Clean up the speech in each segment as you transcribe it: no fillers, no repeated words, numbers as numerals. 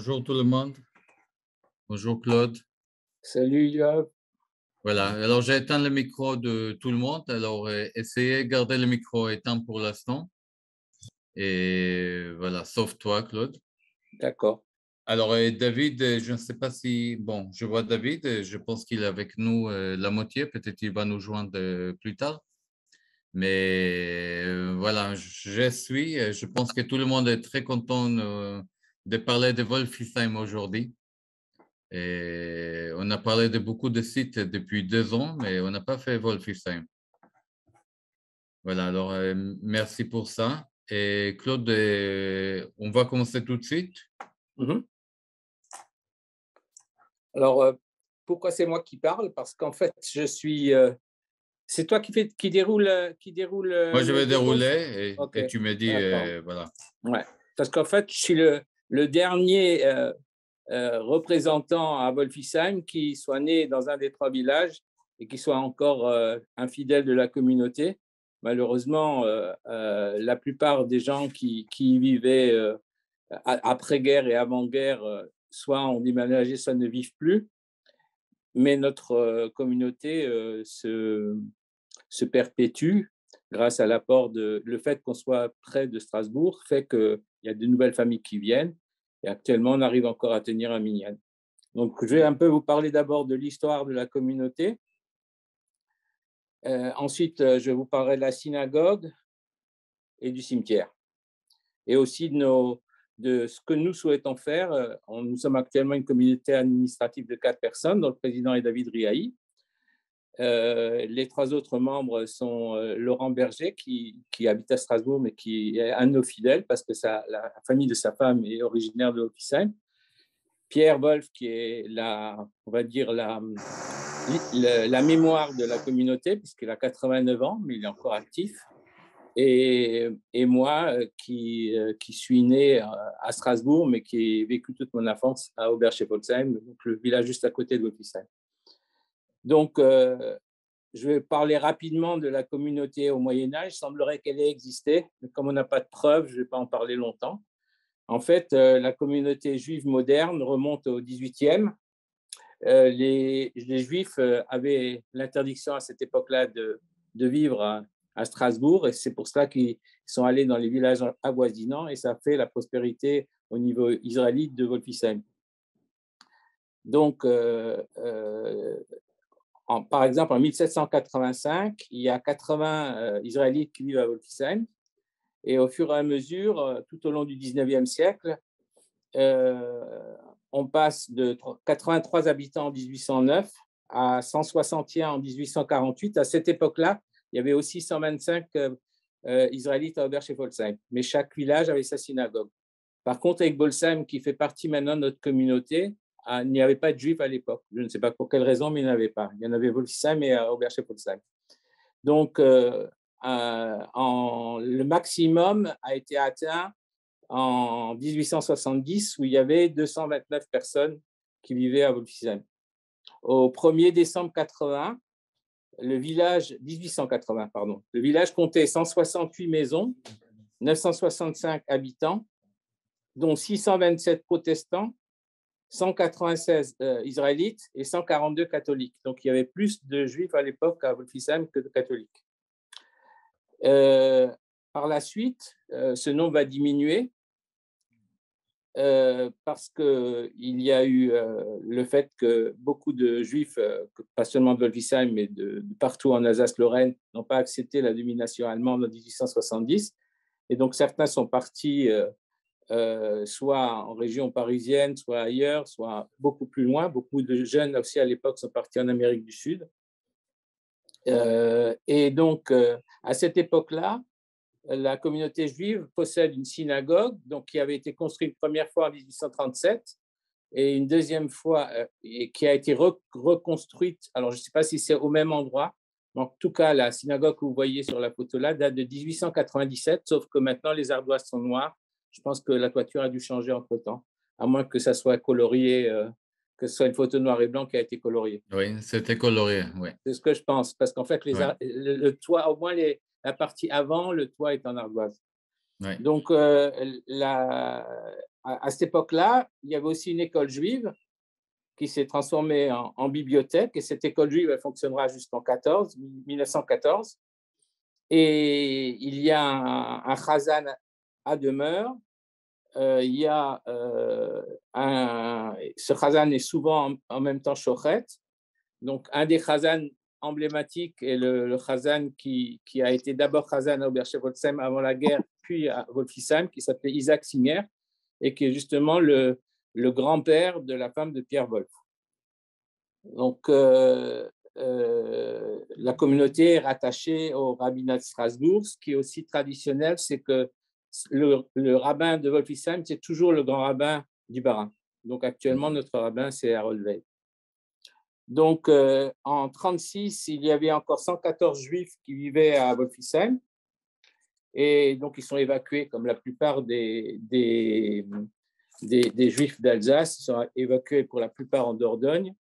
Bonjour tout le monde. Bonjour Claude. Salut Yoav. Voilà, alors j'ai éteint le micro de tout le monde. Alors essayez de garder le micro éteint pour l'instant. Et voilà, sauf toi Claude. D'accord. Alors David, je ne sais pas si... Bon, je vois David, je pense qu'il est avec nous la moitié. Peut-être qu'il va nous joindre plus tard. Mais voilà, je suis. Je pense que tout le monde est très content de parler de Wolfisheim aujourd'hui. Et on a parlé de beaucoup de sites depuis 2 ans, mais on n'a pas fait Wolfisheim. Voilà, alors merci pour ça. Et Claude, on va commencer tout de suite. Mhm. Alors, pourquoi c'est moi qui parle? Parce qu'en fait, je suis. C'est toi qui déroule Moi, je le vais diapo? dérouler Ok, et tu me dis, d'accord. voilà. Ouais. Parce qu'en fait, je suis le dernier représentant à Wolfisheim qui soit né dans un des trois villages et qui soit encore un fidèle de la communauté. Malheureusement, la plupart des gens qui y vivaient après-guerre et avant-guerre, soit ont déménagé, soit ne vivent plus. Mais notre communauté se perpétue grâce à l'apport de le fait qu'on soit près de Strasbourg fait qu'il y a de nouvelles familles qui viennent et actuellement on arrive encore à tenir un minyan. Donc je vais un peu vous parler d'abord de l'histoire de la communauté. Ensuite, je vous parlerai de la synagogue et du cimetière et aussi de ce que nous souhaitons faire. Nous sommes actuellement une communauté administrative de 4 personnes, dont le président est David Riahi. Les 3 autres membres sont Laurent Berger, qui habite à Strasbourg, mais qui est un de nos fidèles parce que la famille de sa femme est originaire de Wolfisheim. Pierre Wolf, qui est on va dire la mémoire de la communauté, puisqu'il a 89 ans, mais il est encore actif. Et moi, qui suis né à Strasbourg, mais qui ai vécu toute mon enfance à Oberscheffoldsheim, donc le village juste à côté de Wolfisheim. Donc, je vais parler rapidement de la communauté au Moyen-Âge. Il semblerait qu'elle ait existé, mais comme on n'a pas de preuves, je ne vais pas en parler longtemps. En fait, la communauté juive moderne remonte au XVIIIe. Les Juifs avaient l'interdiction à cette époque-là de vivre à Strasbourg, et c'est pour cela qu'ils sont allés dans les villages avoisinants, et ça fait la prospérité au niveau israélite de Wolfisheim. Donc, par exemple, en 1785, il y a 80 Israélites qui vivent à Wolfisheim, et au fur et à mesure, tout au long du 19e siècle, on passe de 83 habitants en 1809 à 161 en 1848. À cette époque-là, il y avait aussi 125 Israélites à Oberscheffoldsheim, mais chaque village avait sa synagogue. Par contre, avec Bolsheim, qui fait partie maintenant de notre communauté, il n'y avait pas de juifs à l'époque. Je ne sais pas pour quelle raison, mais il n'y en avait pas. Il y en avait à Wolfisheim et à Oberscheffoldsheim. Donc, le maximum a été atteint en 1870, où il y avait 229 personnes qui vivaient à Wolfisheim. Au 1er décembre 80, 1880, pardon, le village comptait 168 maisons, 965 habitants, dont 627 protestants, 196 israélites et 142 catholiques. Donc, il y avait plus de juifs à l'époque à Wolfisheim que de catholiques. Par la suite, ce nombre va diminuer parce qu'il y a eu le fait que beaucoup de juifs, pas seulement de Wolfisheim, mais de partout en Alsace-Lorraine, n'ont pas accepté la domination allemande en 1870. Et donc, certains sont partis soit en région parisienne, soit ailleurs, soit beaucoup plus loin. Beaucoup de jeunes aussi à l'époque sont partis en Amérique du Sud. Et donc, à cette époque-là, la communauté juive possède une synagogue donc, qui avait été construite une première fois en 1837 et une deuxième fois et qui a été reconstruite. Alors, je ne sais pas si c'est au même endroit. En tout cas, la synagogue que vous voyez sur la photo-là date de 1897, sauf que maintenant, les ardoises sont noires. Je pense que la toiture a dû changer entre-temps, à moins que ça soit colorié, que ce soit une photo noir et blanc qui a été coloriée. Oui, c'était coloré, oui. C'est ce que je pense, parce qu'en fait, Ouais. le toit, au moins la partie avant, le toit est en ardoise. Ouais. Donc, à cette époque-là, il y avait aussi une école juive qui s'est transformée en bibliothèque. Et cette école juive, elle fonctionnera jusqu'en 1914. Et il y a un chazan à demeure. Il y a ce chazan est souvent en même temps shochet. Donc, un des chazan emblématiques est le chazan qui a été d'abord chazan à Oberchevelsheim avant la guerre, puis à Wolfisheim, qui s'appelait Isaac Singer, et qui est justement le grand-père de la femme de Pierre Wolf. Donc, la communauté est rattachée au rabbinat de Strasbourg. Ce qui est aussi traditionnel, c'est que le rabbin de Wolfisheim, c'est toujours le grand rabbin du Bas-Rhin. Donc, actuellement, notre rabbin, c'est Harold Weil. Donc, en 1936, il y avait encore 114 juifs qui vivaient à Wolfisheim. Et donc, ils sont évacués, comme la plupart des juifs d'Alsace, ils sont évacués pour la plupart en Dordogne.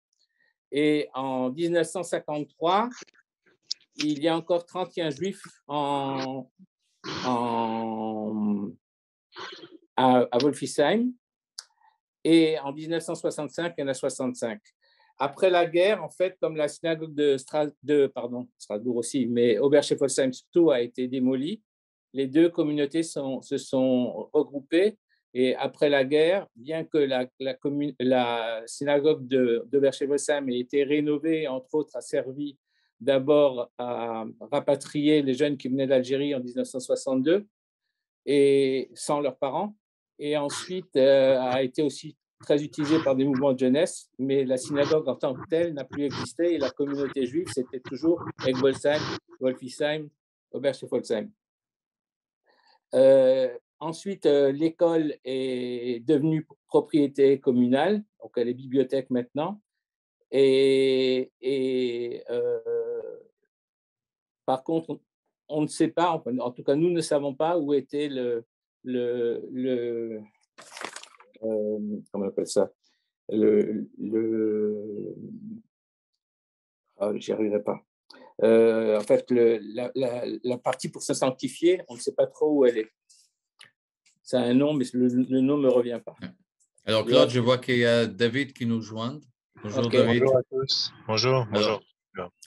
Et en 1953, il y a encore 31 juifs à Wolfisheim. Et en 1965, il y en a 65. Après la guerre, en fait, comme la synagogue de Strasbourg aussi, mais Oberchevelsheim surtout a été démolie, les deux communautés se sont regroupées. Et après la guerre, bien que la synagogue d'Oberchevelsheim ait été rénovée, entre autres, a servi d'abord à rapatrier les jeunes qui venaient d'Algérie en 1962 et sans leurs parents. Et ensuite, a été aussi très utilisée par des mouvements de jeunesse, mais la synagogue en tant que telle n'a plus existé et la communauté juive, c'était toujours Egbolsheim, Wolfisheim, Oberchevelsheim. Ensuite, l'école est devenue propriété communale, donc elle est bibliothèque maintenant. Et par contre, on ne sait pas, en tout cas nous ne savons pas où était comment on appelle ça, j'y arriverai pas. En fait, la partie pour se sanctifier, on ne sait pas trop où elle est. Ça a un nom, mais le nom ne me revient pas. Alors, Claude, je vois qu'il y a David qui nous joint. Bonjour, Okay. David. Bonjour à tous. Bonjour.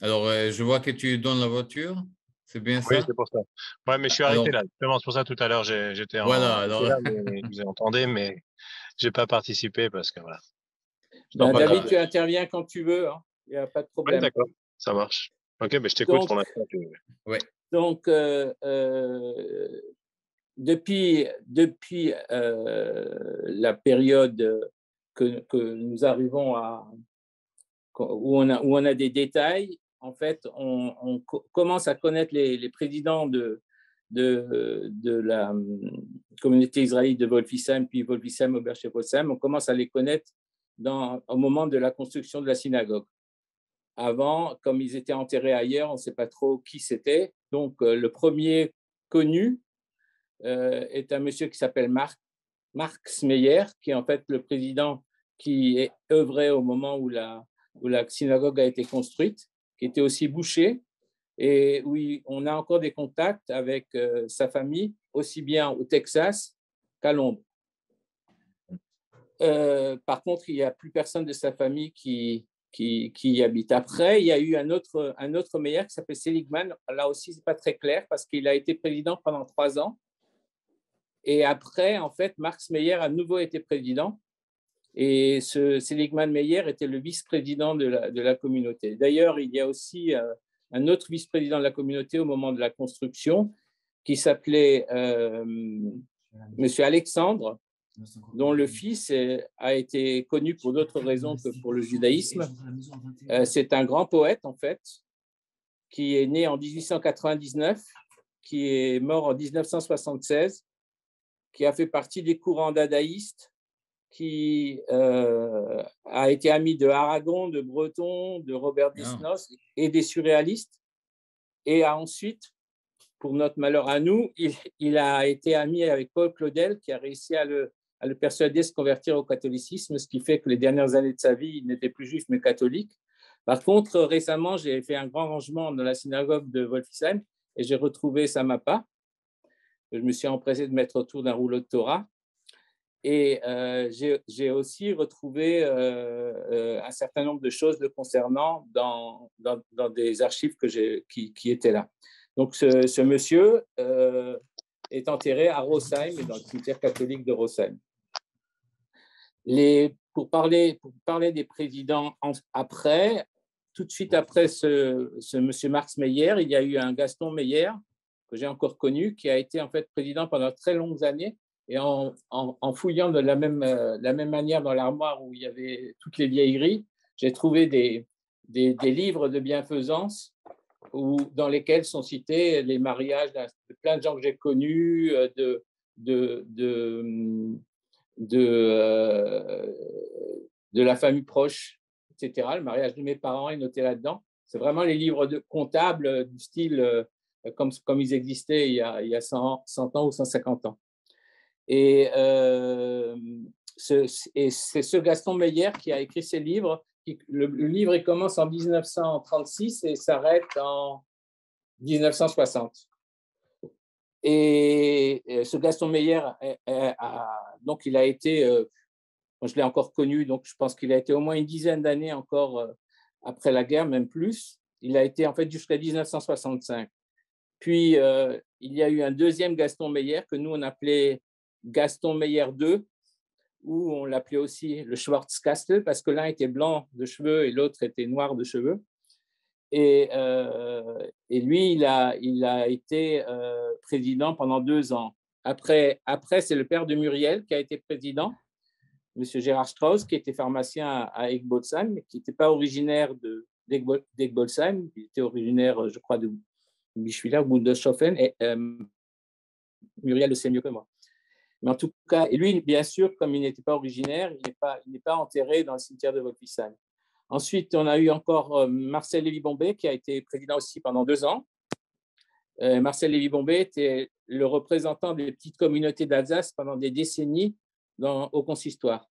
Alors, je vois que tu es dans la voiture. C'est bien ça? Oui, c'est pour ça. Ouais, mais je suis arrêté là. Justement, c'est pour ça tout à l'heure, j'étais là, mais vous entendez, mais je n'ai pas participé parce que voilà. David, tu interviens quand tu veux. Hein. Il n'y a pas de problème. Oui, d'accord. Ça marche. Ok, mais je t'écoute pour l'instant. Oui. Donc, depuis la période que nous arrivons où on a des détails, en fait, on commence à connaître les présidents de la communauté israélite de Wolfisheim, puis Wolfisheim, Oberchevelsheim. On commence à les connaître au moment de la construction de la synagogue. Avant, comme ils étaient enterrés ailleurs, on ne sait pas trop qui c'était. Donc, le premier connu est un monsieur qui s'appelle Mark Smeyer, qui est en fait le président qui est œuvré au moment où la synagogue a été construite, qui était aussi boucher, et où on a encore des contacts avec sa famille, aussi bien au Texas qu'à Londres. Par contre, il n'y a plus personne de sa famille qui y habite. Après, il y a eu un autre Meyer qui s'appelle Seligman. Là aussi, ce n'est pas très clair parce qu'il a été président pendant 3 ans. Et après, en fait, Marx Meyer a de nouveau été président. Et ce Seligman Meyer était le vice-président de la communauté. D'ailleurs, il y a aussi un autre vice-président de la communauté au moment de la construction qui s'appelait Monsieur Alexandre, dont le fils a été connu pour d'autres raisons que pour le judaïsme. C'est un grand poète, en fait, qui est né en 1899, qui est mort en 1976, qui a fait partie des courants dadaïstes, qui a été ami de Aragon, de Breton, de Robert Desnos et des surréalistes. Et a ensuite, pour notre malheur à nous, il a été ami avec Paul Claudel, qui a réussi à le persuader de se convertir au catholicisme, ce qui fait que les dernières années de sa vie, il n'était plus juif, mais catholique. Par contre, récemment, j'ai fait un grand rangement dans la synagogue de Wolfisheim et j'ai retrouvé sa mappa. Je me suis empressé de mettre autour d'un rouleau de Torah. Et j'ai aussi retrouvé un certain nombre de choses le concernant dans des archives qui étaient là. Donc, ce monsieur est enterré à Rosheim, dans le cimetière catholique de Rosheim. Pour parler des présidents après, tout de suite après ce monsieur Marx Meyer, il y a eu un Gaston Meyer, que j'ai encore connu, qui a été en fait président pendant très longues années. Et en fouillant de la même manière dans l'armoire où il y avait toutes les vieilleries, j'ai trouvé des livres de bienfaisance dans lesquels sont cités les mariages de plein de gens que j'ai connus, de la famille proche, etc. Le mariage de mes parents est noté là-dedans. C'est vraiment les livres comptables du style comme ils existaient il y a 100 ans ou 150 ans. Et c'est ce Gaston Meyer qui a écrit ces livres. Le livre il commence en 1936 et s'arrête en 1960. Et ce Gaston Meyer, donc il a été, je l'ai encore connu, donc je pense qu'il a été au moins une dizaine d'années encore après la guerre, même plus. Il a été en fait jusqu'à 1965. Puis il y a eu un deuxième Gaston Meyer que nous on appelait Gaston Meyer II, ou on l'appelait aussi le Schwarzkastel, parce que l'un était blanc de cheveux et l'autre était noir de cheveux. Et lui, il a été président pendant 2 ans. Après c'est le père de Muriel qui a été président, M. Gérard Strauss, qui était pharmacien à Egbolsheim, mais qui n'était pas originaire d'Egbolsheim. Il était originaire, je crois, de Bischwiller, Bundeshofen, et Muriel le sait mieux que moi. Mais en tout cas, et lui, bien sûr, comme il n'était pas originaire, il n'est pas enterré dans le cimetière de Wolfisheim. Ensuite, on a eu encore Marcel Lévy-Bombay, qui a été président aussi pendant 2 ans. Marcel Lévy-Bombay était le représentant des petites communautés d'Alsace pendant des décennies au consistoire.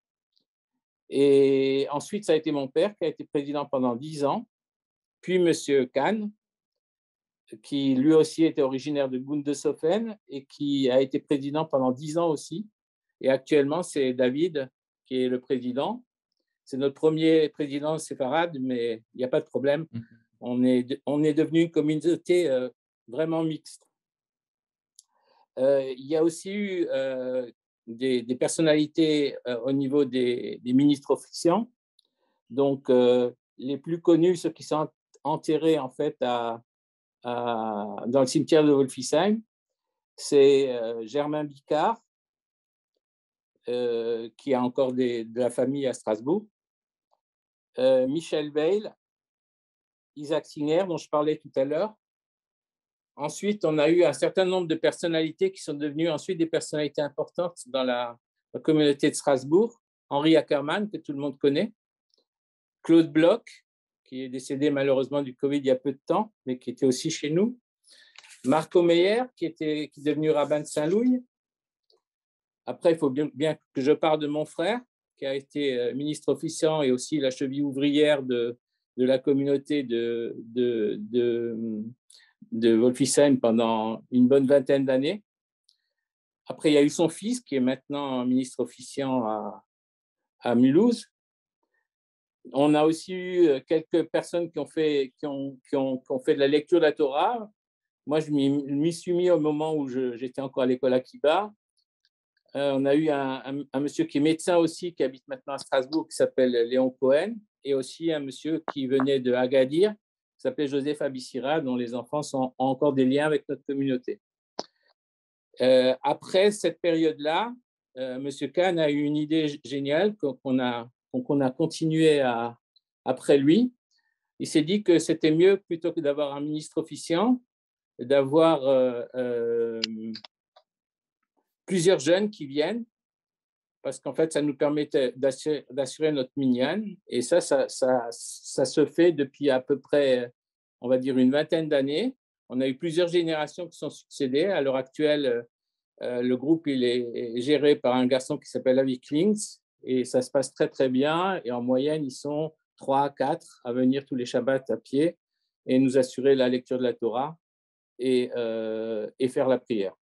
Et ensuite, ça a été mon père qui a été président pendant 10 ans, puis M. Kahn, qui lui aussi était originaire de Bundeshofen et qui a été président pendant 10 ans aussi. Et actuellement, c'est David qui est le président. C'est notre premier président séfarade, mais il n'y a pas de problème. On est devenu une communauté vraiment mixte. Il y a aussi eu des personnalités au niveau des ministres officiants. Donc, les plus connus, ceux qui sont enterrés en fait dans le cimetière de Wolfisheim, c'est Germain Bicard, qui a encore de la famille à Strasbourg, Michel Weil, Isaac Singer, dont je parlais tout à l'heure. Ensuite, on a eu un certain nombre de personnalités qui sont devenues ensuite des personnalités importantes dans la communauté de Strasbourg. Henri Ackermann, que tout le monde connaît. Claude Bloch, qui est décédé malheureusement du Covid il y a peu de temps, mais qui était aussi chez nous. Marco Meyer, qui est devenu rabbin de Saint-Louis. Après, il faut bien que je parle de mon frère, qui a été ministre officiant et aussi la cheville ouvrière de la communauté de Wolfisheim pendant une bonne vingtaine d'années. Après, il y a eu son fils, qui est maintenant ministre officiant à Mulhouse. On a aussi eu quelques personnes qui ont fait de la lecture de la Torah. Moi, je m'y suis mis au moment où j'étais encore à l'école Akiba. On a eu un monsieur qui est médecin aussi, qui habite maintenant à Strasbourg, qui s'appelle Léon Cohen, et aussi un monsieur qui venait de Agadir, qui s'appelait Joseph Abissira, dont les enfants ont encore des liens avec notre communauté. Après cette période-là, monsieur Kahn a eu une idée géniale qu'on a continué après lui. Il s'est dit que c'était mieux, plutôt que d'avoir un ministre officiant, d'avoir plusieurs jeunes qui viennent, parce qu'en fait, ça nous permettait d'assurer notre minyan. Et ça se fait depuis à peu près, on va dire, une vingtaine d'années. On a eu plusieurs générations qui sont succédées. À l'heure actuelle, le groupe il est géré par un garçon qui s'appelle Avi Klings, et ça se passe très, très bien. Et en moyenne, ils sont 3 à 4 à venir tous les Shabbats à pied et nous assurer la lecture de la Torah et faire la prière.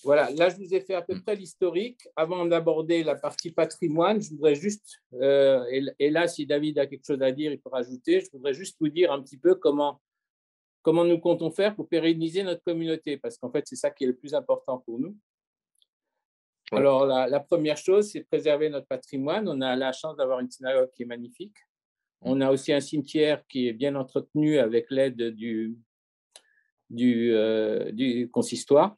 Voilà, là, je vous ai fait à peu près l'historique. Avant d'aborder la partie patrimoine, je voudrais juste, et là, si David a quelque chose à dire, il peut rajouter, je voudrais juste vous dire un petit peu comment nous comptons faire pour pérenniser notre communauté, parce qu'en fait, c'est ça qui est le plus important pour nous. Ouais. Alors, la première chose, c'est préserver notre patrimoine. On a la chance d'avoir une synagogue qui est magnifique. On a aussi un cimetière qui est bien entretenu avec l'aide du consistoire.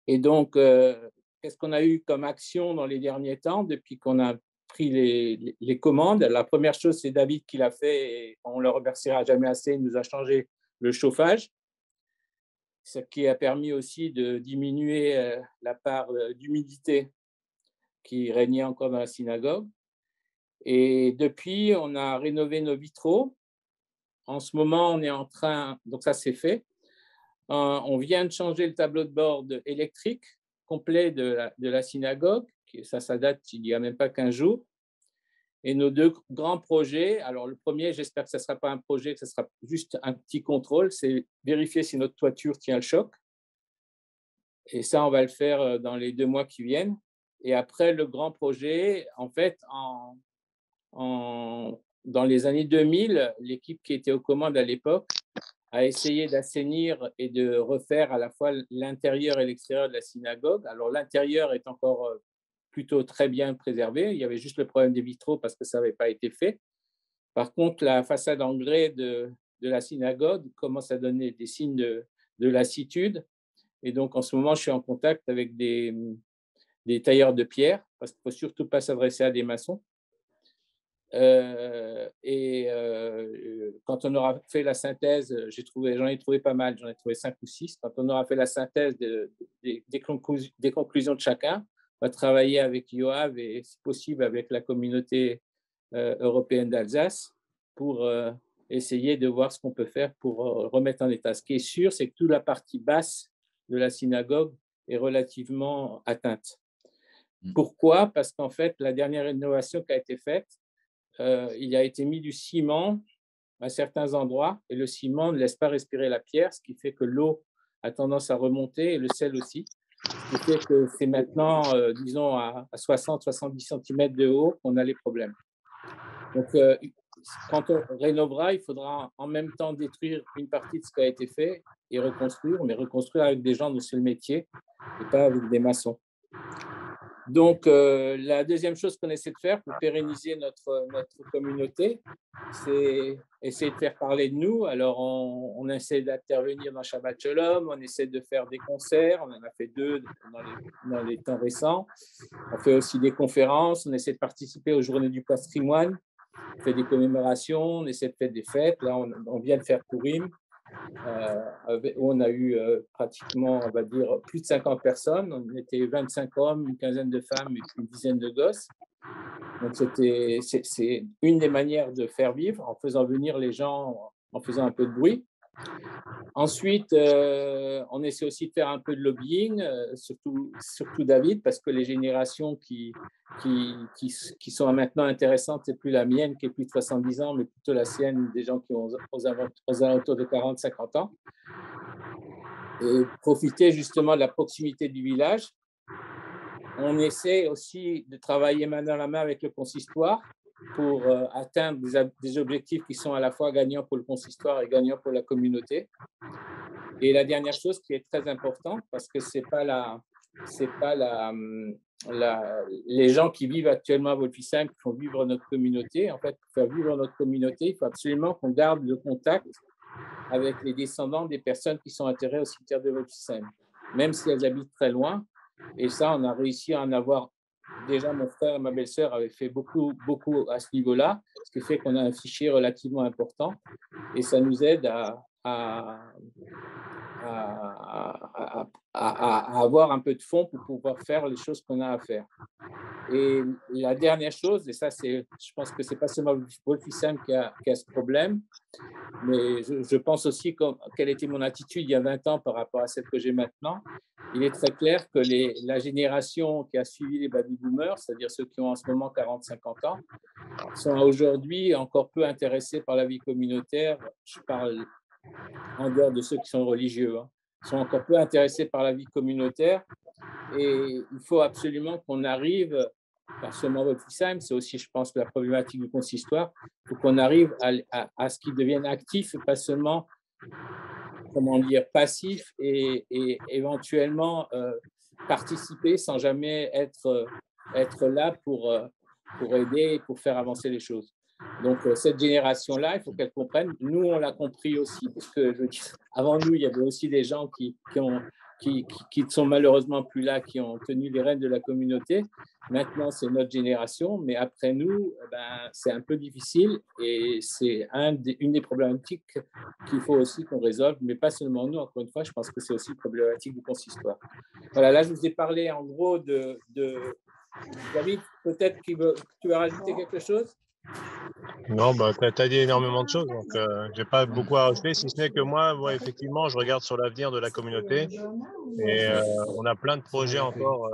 Et donc, qu'est-ce qu'on a eu comme action dans les derniers temps depuis qu'on a pris les commandes? La première chose, c'est David qui l'a fait et on ne le remerciera jamais assez. Il nous a changé le chauffage, ce qui a permis aussi de diminuer la part d'humidité qui régnait encore dans la synagogue. Et depuis, on a rénové nos vitraux. En ce moment, on est en train, donc ça c'est fait. On vient de changer le tableau de bord électrique complet de la synagogue. Ça date il n'y a même pas 15 jours. Et nos deux grands projets, alors le premier, j'espère que ce ne sera pas un projet, que ce sera juste un petit contrôle, c'est vérifier si notre toiture tient le choc. Et ça, on va le faire dans les 2 mois qui viennent. Et après, le grand projet, en fait, dans les années 2000, l'équipe qui était aux commandes à l'époque a essayé d'assainir et de refaire à la fois l'intérieur et l'extérieur de la synagogue. Alors, l'intérieur est encore plutôt très bien préservé. Il y avait juste le problème des vitraux parce que ça n'avait pas été fait. Par contre, la façade en grès de la synagogue commence à donner des signes de lassitude. Et donc, en ce moment, je suis en contact avec des tailleurs de pierre parce qu'il ne faut surtout pas s'adresser à des maçons. Quand on aura fait la synthèse, j'en ai trouvé pas mal, j'en ai trouvé 5 ou 6. Quand on aura fait la synthèse des conclusions de chacun, on va travailler avec Yoav et, si possible, avec la communauté européenne d'Alsace pour essayer de voir ce qu'on peut faire pour remettre en état. Ce qui est sûr, c'est que toute la partie basse de la synagogue est relativement atteinte. Pourquoi? Parce qu'en fait, la dernière rénovation qui a été faite, il a été mis du ciment à certains endroits et le ciment ne laisse pas respirer la pierre, ce qui fait que l'eau a tendance à remonter et le sel aussi. Ce qui fait que c'est maintenant, disons, à 60-70 cm de haut qu'on a les problèmes. Donc, quand on rénovera, il faudra en même temps détruire une partie de ce qui a été fait et reconstruire, mais reconstruire avec des gens dont c'est le métier et pas avec des maçons. Donc, la deuxième chose qu'on essaie de faire pour pérenniser notre communauté, c'est essayer de faire parler de nous. Alors, on essaie d'intervenir dans Shabbat Shalom, on essaie de faire des concerts, on en a fait 2 dans les temps récents. On fait aussi des conférences, on essaie de participer aux journées du patrimoine, on fait des commémorations, on essaie de faire des fêtes. Là, on vient de faire Purim, où on a eu pratiquement, on va dire, plus de 50 personnes. On était 25 hommes, une quinzaine de femmes et une dizaine de gosses. Donc, c'est une des manières de faire vivre, en faisant venir les gens, en faisant un peu de bruit. Ensuite, on essaie aussi de faire un peu de lobbying, surtout David, parce que les générations qui sont maintenant intéressantes, c'est plus la mienne qui est plus de 70 ans, mais plutôt la sienne, des gens qui ont aux alentours de 40-50 ans. Et profiter justement de la proximité du village. On essaie aussi de travailler main dans la main avec le consistoire pour atteindre des objectifs qui sont à la fois gagnants pour le consistoire et gagnants pour la communauté. Et la dernière chose qui est très importante, parce que c'est pas les gens qui vivent actuellement à Wolfisheim qui font vivre notre communauté. En fait, pour faire vivre notre communauté, il faut absolument qu'on garde le contact avec les descendants des personnes qui sont enterrées au cimetière de Wolfisheim, même si elles habitent très loin. Et ça, on a réussi à en avoir. Déjà, mon frère et ma belle-sœur avaient fait beaucoup à ce niveau-là, ce qui fait qu'on a un fichier relativement important. Et ça nous aide à avoir un peu de fonds pour pouvoir faire les choses qu'on a à faire. Et la dernière chose, et ça, je pense que ce n'est pas seulement Wolfisheim qui a ce problème, mais je pense aussi quelle était mon attitude il y a 20 ans par rapport à celle que j'ai maintenant. Il est très clair que la génération qui a suivi les baby-boomers, c'est-à-dire ceux qui ont en ce moment 40-50 ans, sont aujourd'hui encore peu intéressés par la vie communautaire. Je parle en dehors de ceux qui sont religieux. sont encore peu intéressés par la vie communautaire. Et il faut absolument qu'on arrive, pas seulement Wolfisheim, c'est aussi, je pense, la problématique du consistoire, il faut qu'on arrive à ce qu'ils deviennent actifs et pas seulement, comment dire, passifs et éventuellement participer sans jamais être là pour aider et pour faire avancer les choses. Donc, cette génération-là, il faut qu'elle comprenne. Nous, on l'a compris aussi, parce que je veux dire, avant nous, il y avait aussi des gens qui ne sont malheureusement plus là, qui ont tenu les rênes de la communauté. Maintenant, c'est notre génération, mais après nous, ben, c'est un peu difficile et c'est une des problématiques qu'il faut aussi qu'on résolve, mais pas seulement nous. Encore une fois, je pense que c'est aussi une problématique du consistoire. Voilà, là, je vous ai parlé en gros de David, peut-être que tu veux rajouter quelque chose? Non, bah, tu as dit énormément de choses, donc je n'ai pas beaucoup à rajouter, si ce n'est que moi, effectivement, je regarde sur l'avenir de la communauté et on a plein de projets encore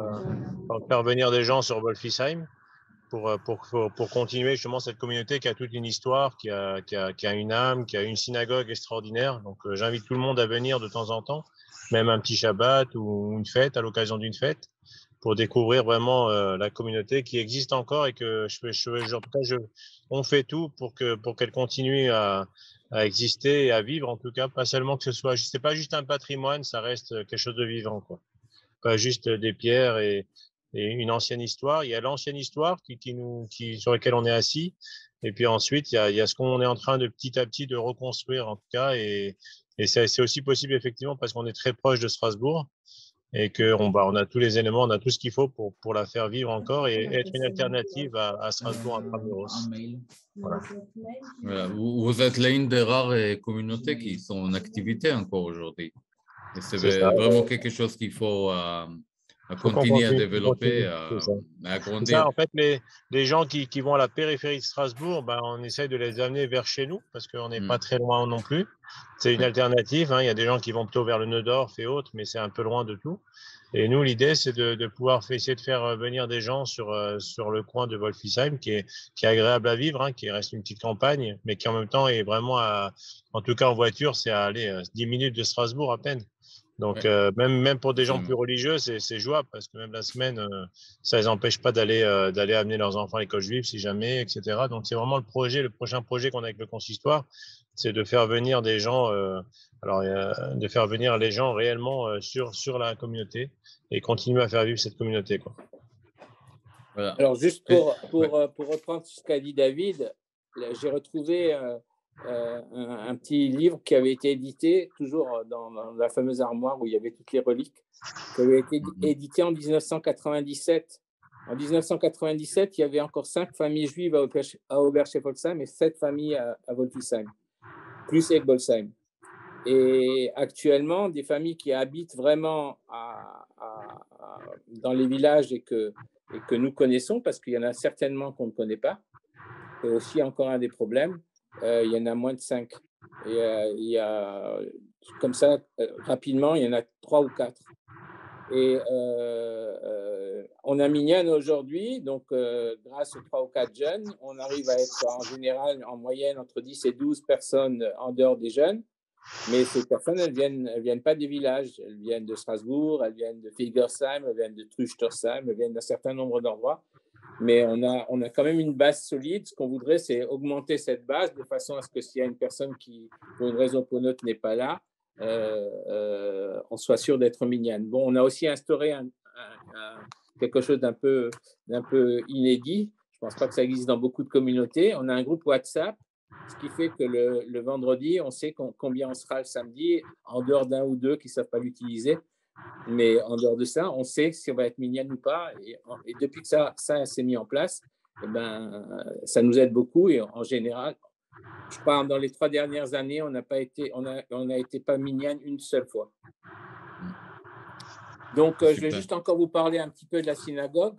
pour faire venir des gens sur Wolfisheim pour continuer justement cette communauté qui a toute une histoire, qui a une âme, qui a une synagogue extraordinaire. Donc j'invite tout le monde à venir de temps en temps, même un petit Shabbat ou une fête, à l'occasion d'une fête, pour découvrir vraiment la communauté qui existe encore et que en tout cas, on fait tout pour qu'elle continue à exister et à vivre, en tout cas, pas seulement que ce soit, c'est pas juste un patrimoine, ça reste quelque chose de vivant, quoi. Pas juste des pierres et une ancienne histoire. Il y a l'ancienne histoire sur laquelle on est assis. Et puis ensuite, il y a ce qu'on est en train de petit à petit de reconstruire, en tout cas. Et c'est aussi possible, effectivement, parce qu'on est très proche de Strasbourg et on a tous les éléments, on a tout ce qu'il faut pour la faire vivre encore et être une alternative à Strasbourg intramuros. Voilà. Voilà. Vous êtes l'une des rares communautés qui sont en activité encore aujourd'hui. Et c'est vraiment quelque chose qu'il faut continuer à développer, à C'est ça, agrandir. en fait, les gens qui vont à la périphérie de Strasbourg, ben, on essaie de les amener vers chez nous parce qu'on n'est pas très loin non plus. C'est une alternative, hein. Il y a des gens qui vont plutôt vers le Neudorf et autres, mais c'est un peu loin de tout. Et nous, l'idée, c'est de pouvoir essayer de faire venir des gens sur le coin de Wolfisheim, qui est agréable à vivre, hein, qui reste une petite campagne, mais qui en même temps est vraiment en tout cas en voiture, c'est à aller 10 minutes de Strasbourg à peine. Donc, même pour des gens plus religieux, c'est jouable parce que même la semaine, ça les empêche pas d'aller amener leurs enfants à l'école juive si jamais, etc. Donc, c'est vraiment le prochain projet qu'on a avec le consistoire, c'est de faire venir des gens, de faire venir les gens réellement sur la communauté et continuer à faire vivre cette communauté, quoi. Voilà. Alors, juste pour reprendre ce qu'a dit David, j'ai retrouvé un petit livre qui avait été édité, toujours dans la fameuse armoire où il y avait toutes les reliques, qui avait été édité en 1997. En 1997, il y avait encore 5 familles juives à Oberscheffolzheim et 7 familles à Wolfisheim, plus Egbolsheim. Et actuellement, des familles qui habitent vraiment dans les villages et que nous connaissons, parce qu'il y en a certainement qu'on ne connaît pas, c'est aussi encore un des problèmes. Il y en a moins de 5. Et il y a, comme ça, rapidement, il y en a 3 ou 4. Et on a Minyan aujourd'hui, donc grâce aux 3 ou 4 jeunes, on arrive à être en général, en moyenne, entre 10 et 12 personnes en dehors des jeunes. Mais ces personnes, elles viennent pas des villages. Elles viennent de Strasbourg, elles viennent de Filgersheim, elles viennent de Trüchtersheim, elles viennent d'un certain nombre d'endroits. Mais on a quand même une base solide. Ce qu'on voudrait, c'est augmenter cette base de façon à ce que s'il y a une personne qui, pour une raison ou pour une autre, n'est pas là, on soit sûr d'être minyan. Bon, on a aussi instauré quelque chose d'un peu inédit. Je ne pense pas que ça existe dans beaucoup de communautés. On a un groupe WhatsApp, ce qui fait que le vendredi, on sait combien on sera le samedi, en dehors d'un ou deux qui ne savent pas l'utiliser. Mais en dehors de ça, on sait si on va être minyan ou pas. Et depuis que ça s'est mis en place, eh ben, ça nous aide beaucoup. Et en général, je crois que dans les 3 dernières années, on n'a été pas minyan une seule fois. Donc, je vais juste encore vous parler un petit peu de la synagogue.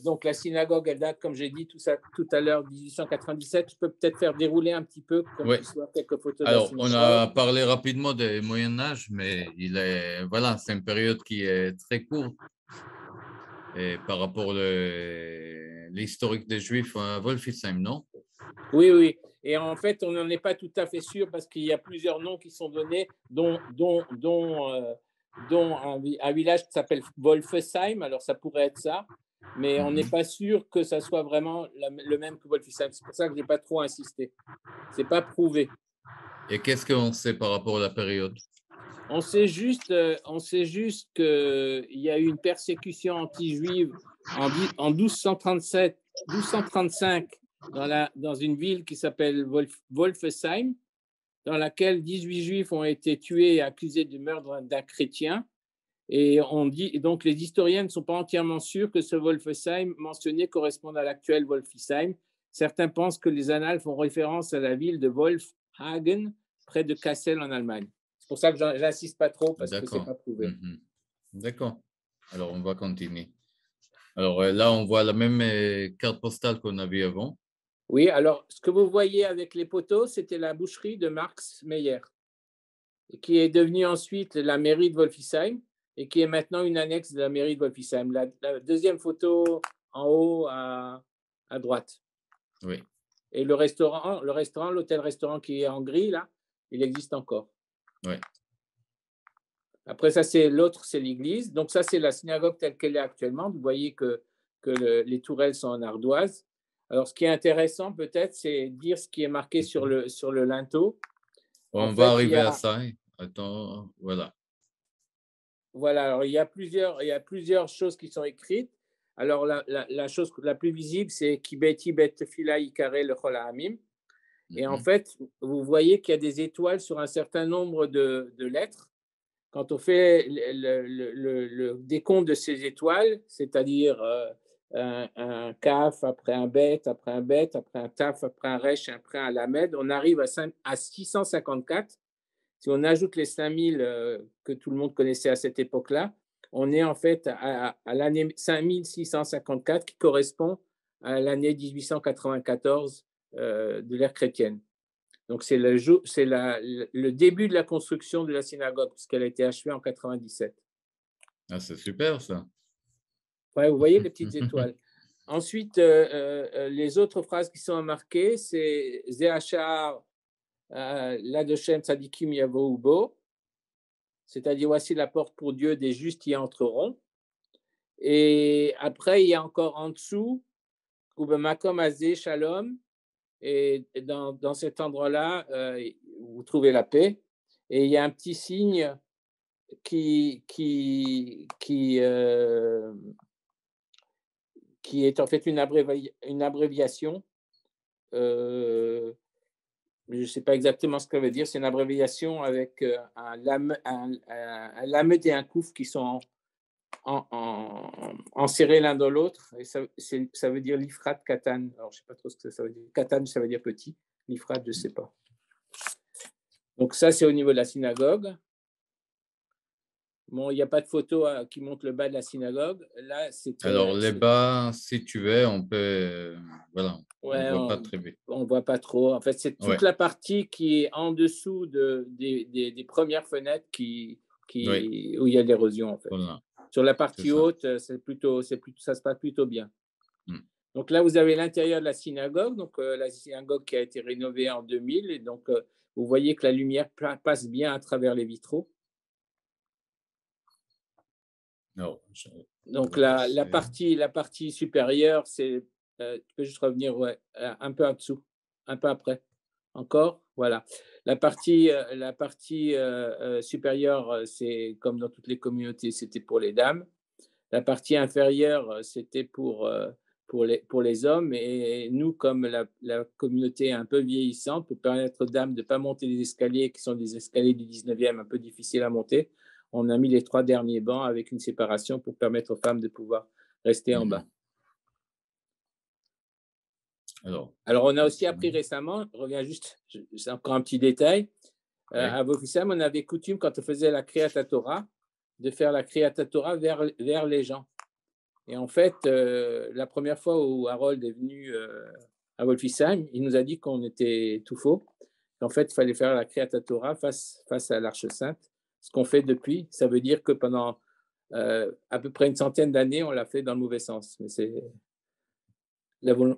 Donc, la synagogue, elle date, comme j'ai dit tout à l'heure, 1897. Je peux peut-être faire dérouler un petit peu, qu'on puisse voir quelques photos de la synagogue. On a parlé rapidement du Moyen-Âge, mais voilà, c'est une période qui est très courte et par rapport à l'historique des Juifs à Wolfisheim, non? Oui. Et en fait, on n'en est pas tout à fait sûr parce qu'il y a plusieurs noms qui sont donnés, dont un village qui s'appelle Wolfesheim. Alors, ça pourrait être ça, mais on n'est pas sûr que ça soit vraiment le même que Wolfesheim. C'est pour ça que je n'ai pas trop insisté. Ce n'est pas prouvé. Et qu'est-ce qu'on sait par rapport à la période? On sait juste qu'il y a eu une persécution anti-juive en 1235 dans une ville qui s'appelle Wolfesheim, dans laquelle 18 juifs ont été tués et accusés du meurtre d'un chrétien. Et donc les historiens ne sont pas entièrement sûrs que ce Wolfesheim mentionné corresponde à l'actuel Wolfisheim. Certains pensent que les annales font référence à la ville de Wolfhagen, près de Kassel en Allemagne. C'est pour ça que j'insiste pas trop parce que c'est pas prouvé. D'accord. Alors, on va continuer. Alors là, on voit la même carte postale qu'on a vue avant. Oui, alors ce que vous voyez avec les poteaux, c'était la boucherie de Marx Meyer, qui est devenue ensuite la mairie de Wolfisheim et qui est maintenant une annexe de la mairie de Wolfisheim. La deuxième photo en haut à droite. Oui. Et l'hôtel-restaurant qui est en gris, là, il existe encore. Oui. Après ça, c'est l'église. Donc ça, c'est la synagogue telle qu'elle est actuellement. Vous voyez que les tourelles sont en ardoise. Alors, ce qui est intéressant, peut-être, c'est dire ce qui est marqué sur le linteau. On va arriver à ça. Attends, voilà. Voilà, alors il y a plusieurs choses qui sont écrites. Alors, la chose la plus visible, c'est Ki beti bet tefila ikare lechol ha'amim. Et en fait, vous voyez qu'il y a des étoiles sur un certain nombre de lettres. Quand on fait le décompte de ces étoiles, c'est-à-dire un kaf, après un bet, après un bet, après un taf, après un resh, après un lamed, on arrive à 654. Si on ajoute les 5000 que tout le monde connaissait à cette époque-là, on est en fait à l'année 5654 qui correspond à l'année 1894 de l'ère chrétienne. Donc, c'est le début de la construction de la synagogue, puisqu'elle a été achevée en 97. Ah, c'est super, ça. Ouais, vous voyez les petites étoiles. Ensuite, les autres phrases qui sont marquées, c'est Zéachar, Ladoshem Tzadikim Yavo Ubo, c'est-à-dire voici la porte pour Dieu, des justes y entreront. Et après, il y a encore en dessous, Ubemakom Azé Shalom, et dans cet endroit-là, vous trouvez la paix. Et il y a un petit signe qui est en fait une abréviation. Je ne sais pas exactement ce que ça veut dire. C'est une abréviation avec un lamed et un kouf qui sont enserrés l'un dans l'autre. Et ça veut dire l'ifrat katan. Alors, je ne sais pas trop ce que ça veut dire. Katan, ça veut dire petit. L'ifrat, je ne sais pas. Donc, ça, c'est au niveau de la synagogue. Bon, il n'y a pas de photo qui montre le bas de la synagogue. Là, alors, les bas, si tu veux, on peut. Voilà, ouais, on ne voit pas très bien. On ne voit pas trop. En fait, c'est toute la partie qui est en dessous des premières fenêtres où il y a de l'érosion. En fait. Voilà. Sur la partie haute, ça se passe plutôt bien. Donc là, vous avez l'intérieur de la synagogue, donc la synagogue qui a été rénovée en 2000. Et donc, vous voyez que la lumière passe bien à travers les vitraux. Non, donc la partie supérieure, c'est, tu peux juste revenir un peu en dessous, un peu après, encore, voilà. La partie supérieure, c'est comme dans toutes les communautés, c'était pour les dames. La partie inférieure, c'était pour les hommes. Et nous, comme la communauté est un peu vieillissante, pour permettre aux dames de ne pas monter les escaliers, qui sont des escaliers du 19e un peu difficiles à monter, on a mis les 3 derniers bancs avec une séparation pour permettre aux femmes de pouvoir rester en bas. Alors, on a aussi appris récemment, je reviens juste, c'est encore un petit détail, à Wolfisheim, on avait coutume, quand on faisait la Kriyat Torah, de faire la Kriyat Torah vers les gens. Et en fait, la première fois où Harold est venu à Wolfisheim, il nous a dit qu'on était tout faux. En fait, il fallait faire la Kriyat Torah face à l'Arche Sainte. Ce qu'on fait depuis, ça veut dire que pendant à peu près une centaine d'années, on l'a fait dans le mauvais sens. Mais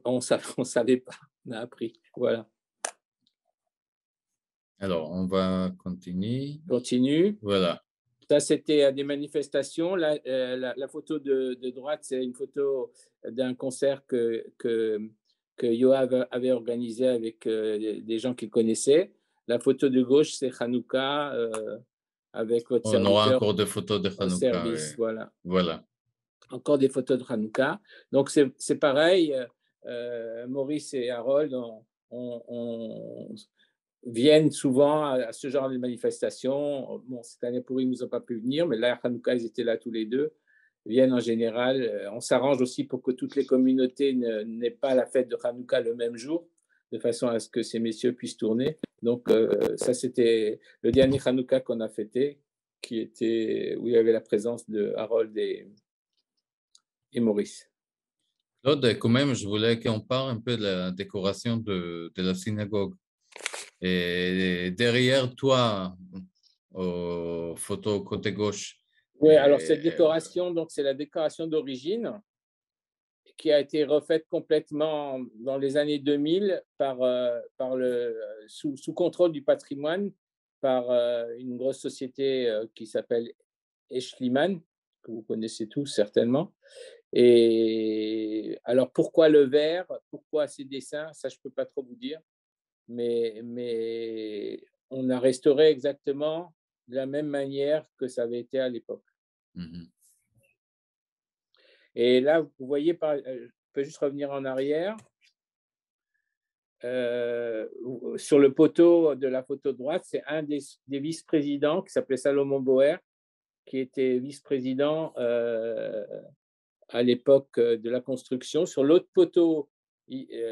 on ne savait pas, on a appris. Voilà. Alors, on va continuer. Continue. Voilà. Ça, c'était des manifestations. La photo de droite, c'est une photo d'un concert que Yoav avait organisé avec des gens qu'il connaissait. La photo de gauche, c'est Hanouka avec votre On aura serviteur encore des photos de au Hanouka. service. Voilà. Voilà. Encore des photos de Hanouka. Donc, c'est pareil. Maurice et Harold viennent souvent à ce genre de manifestations. Bon, cette année pour ils nous ont pas pu venir, mais là, à Hanouka, ils étaient là tous les deux. Ils viennent en général. On s'arrange aussi pour que toutes les communautés n'aient pas la fête de Hanouka le même jour, de façon à ce que ces messieurs puissent tourner. Donc, ça, c'était le dernier Hanouka qu'on a fêté, où il y avait la présence de Harold et Maurice. Claude, quand même, je voulais qu'on parle un peu de la décoration de la synagogue. Et derrière toi, aux photos côté gauche. Oui, alors cette décoration, donc c'est la décoration d'origine qui a été refaite complètement dans les années 2000 sous contrôle du patrimoine par une grosse société qui s'appelle Eschliman, que vous connaissez tous certainement. Et alors pourquoi le vert, pourquoi ces dessins, ça je ne peux pas trop vous dire, mais on a restauré exactement de la même manière que ça avait été à l'époque. Mhm. Et là, vous voyez, je peux juste revenir en arrière. Sur le poteau de la photo de droite, c'est un des vice-présidents qui s'appelait Salomon Boer, qui était vice-président à l'époque de la construction. Sur l'autre poteau,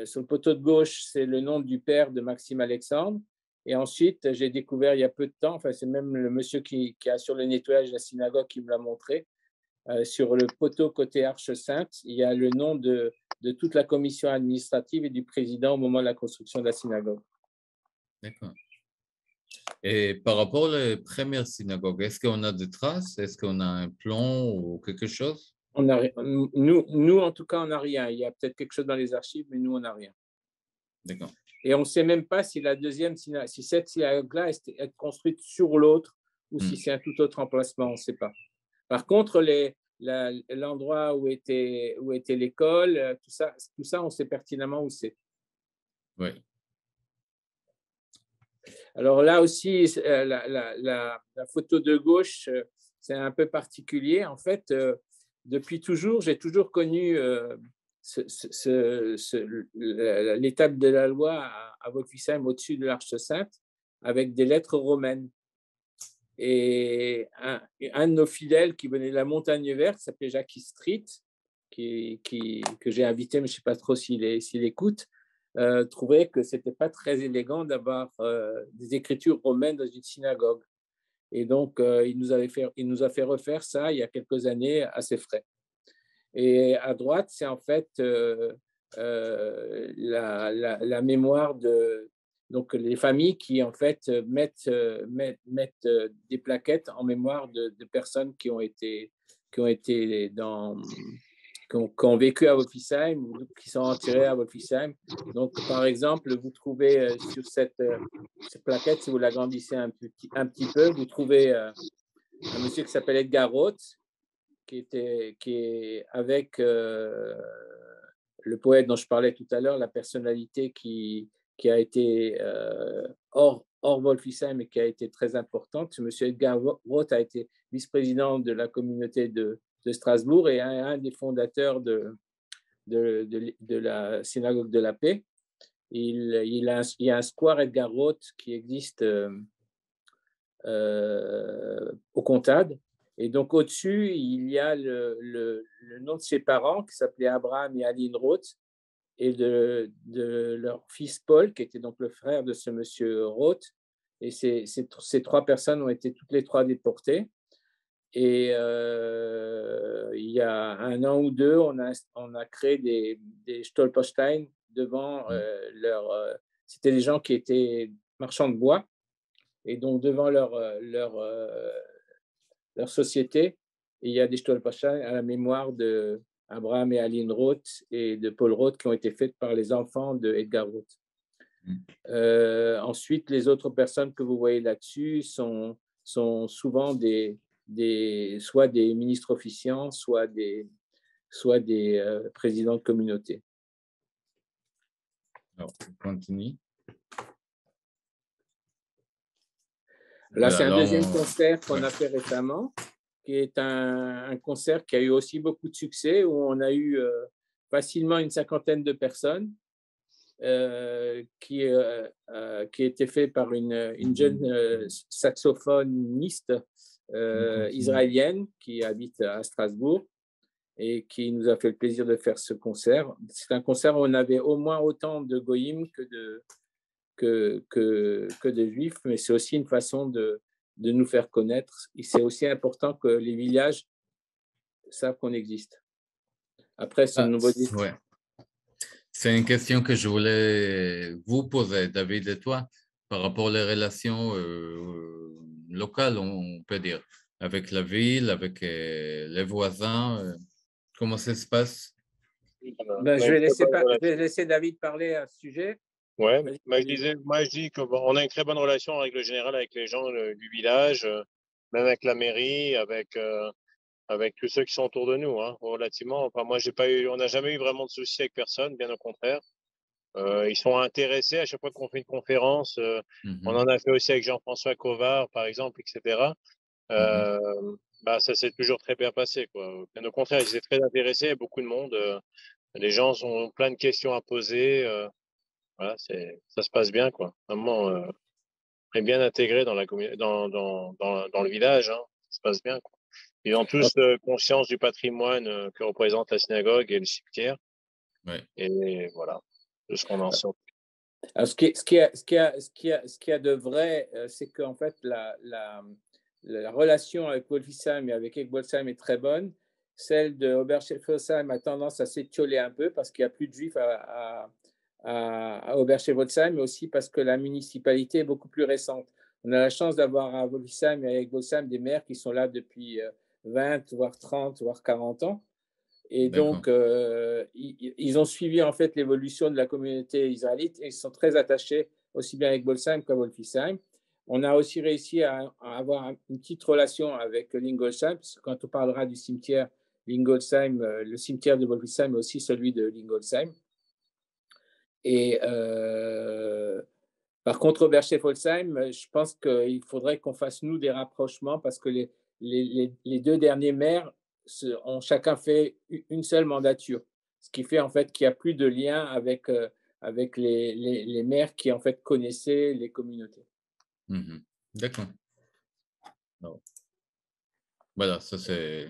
sur le poteau de gauche, c'est le nom du père de Maxime Alexandre. Et ensuite, j'ai découvert il y a peu de temps, enfin, c'est même le monsieur qui assure le nettoyage de la synagogue qui me l'a montré. Sur le poteau côté Arche Sainte, il y a le nom de toute la commission administrative et du président au moment de la construction de la synagogue. D'accord. Et par rapport aux premières synagogues, est-ce qu'on a des traces? Est-ce qu'on a un plan ou quelque chose? Nous, en tout cas, on n'a rien. Il y a peut-être quelque chose dans les archives, mais nous, on n'a rien. D'accord. Et on ne sait même pas si la deuxième synagogue, si cette synagogue-là est construite sur l'autre ou si c'est un tout autre emplacement, on ne sait pas. Par contre, l'endroit où était l'école, tout ça, on sait pertinemment où c'est. Oui. Alors là aussi, la photo de gauche, c'est un peu particulier. En fait, depuis toujours, j'ai toujours connu l'étape de la loi à Wolfisheim au-dessus de l'Arche Sainte avec des lettres romaines. Et un de nos fidèles qui venait de la Montagne Verte s'appelait Jackie Street, que j'ai invité, mais je ne sais pas trop s'il écoute, trouvait que ce n'était pas très élégant d'avoir des écritures romaines dans une synagogue. Et donc, il nous a fait refaire ça il y a quelques années à ses frais. Et à droite, c'est en fait la mémoire de donc les familles qui en fait mettent des plaquettes en mémoire de personnes qui ont vécu à Wolfisheim ou qui sont enterrées à Wolfisheim. Donc, par exemple, vous trouvez sur cette plaquette, si vous l'agrandissez un petit peu, vous trouvez un monsieur qui s'appelle Edgar Roth, qui est avec le poète dont je parlais tout à l'heure, la personnalité qui a été hors Wolfisheim et qui a été très importante. M. Edgar Roth a été vice-président de la communauté de Strasbourg et un des fondateurs de la synagogue de la paix. Il y a un square Edgar Roth qui existe au Comtade. Et donc, au-dessus, il y a le nom de ses parents qui s'appelaient Abraham et Aline Roth et de leur fils Paul, qui était donc le frère de ce monsieur Roth. Et ces trois personnes ont été toutes les trois déportées. Et il y a un an ou deux, on a créé des Stolperstein devant c'était des gens qui étaient marchands de bois. Et donc, devant leur société, il y a des Stolperstein à la mémoire d'Abraham et Aline Roth et de Paul Roth qui ont été faites par les enfants de Edgar Roth. Ensuite, les autres personnes que vous voyez là-dessus sont souvent soit des ministres officiants, soit des présidents de communauté. Alors, on continue. Là, c'est un Voilà, deuxième concert qu'on ouais. a fait récemment, qui est un concert qui a eu aussi beaucoup de succès, où on a eu facilement une cinquantaine de personnes, qui a été fait par une jeune saxophoniste israélienne qui habite à Strasbourg et qui nous a fait le plaisir de faire ce concert. C'est un concert où on avait au moins autant de goïms que de juifs, mais c'est aussi une façon de nous faire connaître. Et c'est aussi important que les villages savent qu'on existe. Après, ce nouveau ouais. C'est une question que je voulais vous poser, David et toi, par rapport aux relations locales, on peut dire, avec la ville, avec les voisins. Comment ça se passe? Je vais laisser David parler à ce sujet. Ouais, moi je dis qu'on a une très bonne relation en règle générale avec les gens du village, même avec la mairie, avec tous ceux qui sont autour de nous, hein, relativement. Enfin, moi, on n'a jamais eu vraiment de soucis avec personne, bien au contraire. Ils sont intéressés à chaque fois qu'on fait une conférence. On en a fait aussi avec Jean-François Covard, par exemple, etc. Ça s'est toujours très bien passé, quoi. Bien au contraire, ils étaient très intéressés, il y a beaucoup de monde. Les gens ont plein de questions à poser. Voilà, ça se passe bien, quoi. Vraiment, très bien intégré dans le village, hein. Ça se passe bien, quoi. Ils ont tous conscience du patrimoine que représente la synagogue et le cimetière. Ouais. Et voilà, de ce qu'on en sort. Alors, ce qu'il y a de vrai, c'est qu'en fait, la relation avec Wolfisheim et avec Egbolsheim est très bonne. Celle de Oberschefelsheim a tendance à s'étioler un peu parce qu'il n'y a plus de juifs à Oberschefelsheim, mais aussi parce que la municipalité est beaucoup plus récente. On a la chance d'avoir à Wolfisheim et à Egbolsheim des maires qui sont là depuis 20, voire 30, voire 40 ans. Et donc, ils ont suivi en fait l'évolution de la communauté israélite et ils sont très attachés aussi bien avec Bolsheim qu'à Wolfisheim. On a aussi réussi à avoir une petite relation avec Lingolsheim, parce que quand on parlera du cimetière Lingolsheim, le cimetière de Wolfisheim est aussi celui de Lingolsheim. Et par contre, Oberschefelsheim, je pense qu'il faudrait qu'on fasse, nous, des rapprochements parce que les deux derniers maires ont chacun fait une seule mandature, ce qui fait en fait qu'il n'y a plus de lien avec les maires qui en fait connaissaient les communautés. D'accord. Voilà, ça c'est.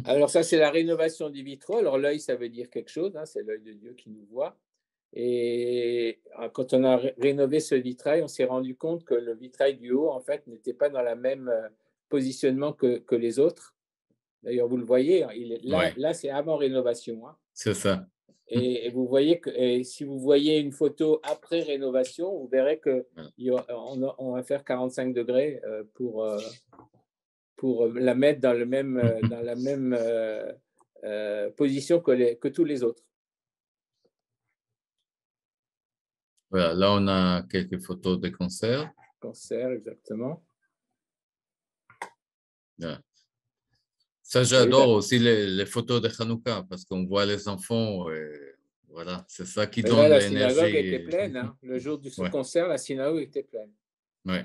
Alors ça, c'est la rénovation du vitraux. Alors l'œil, ça veut dire quelque chose, hein, c'est l'œil de Dieu qui nous voit. Et quand on a rénové ce vitrail, on s'est rendu compte que le vitrail du haut, en fait, n'était pas dans le même positionnement que les autres. D'ailleurs, vous le voyez, là c'est avant rénovation. Hein. C'est ça. Et vous voyez que si vous voyez une photo après rénovation, vous verrez qu'on va faire 45 degrés pour la mettre dans la même position que tous les autres. Voilà, là on a quelques photos de concert. Concert, exactement. Voilà. Ça, j'adore aussi les photos de Hanouka parce qu'on voit les enfants. Voilà, c'est ça qui donne la l'énergie. synagogue était pleine. Hein. Le jour du concert, la synagogue était pleine. Oui.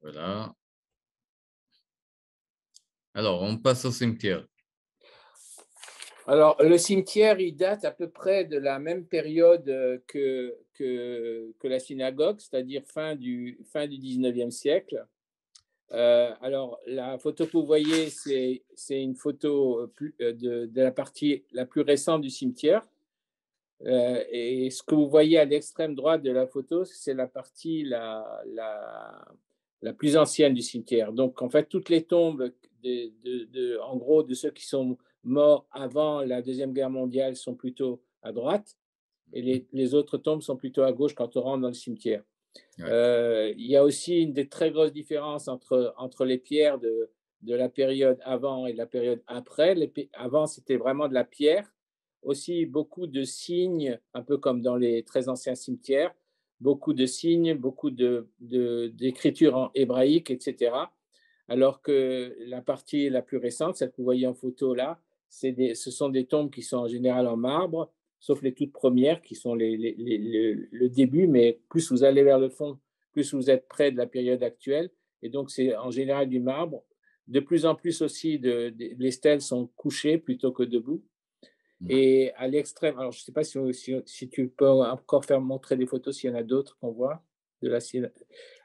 Voilà. Alors, on passe au cimetière. Alors, le cimetière, il date à peu près de la même période que la synagogue, c'est-à-dire fin du 19e siècle. Alors, la photo que vous voyez, c'est une photo de la partie la plus récente du cimetière. Et ce que vous voyez à l'extrême droite de la photo, c'est la partie la plus ancienne du cimetière. Donc, en fait, toutes les tombes, en gros, de ceux qui sont morts avant la Deuxième Guerre mondiale sont plutôt à droite et les autres tombes sont plutôt à gauche quand on rentre dans le cimetière. Il y a aussi une des très grosses différences entre les pierres de la période avant et de la période après. Avant, c'était vraiment de la pierre. aussi beaucoup de signes, un peu comme dans les très anciens cimetières, beaucoup de signes, beaucoup d'écriture en hébraïque, etc. Alors que la partie la plus récente, celle que vous voyez en photo là, ce sont des tombes qui sont en général en marbre, sauf les toutes premières qui sont le début, mais plus vous allez vers le fond, plus vous êtes près de la période actuelle. Et donc, c'est en général du marbre. De plus en plus aussi, les stèles sont couchées plutôt que debout. Et à l'extrême, alors je ne sais pas si tu peux encore faire montrer des photos, s'il y en a d'autres qu'on voit.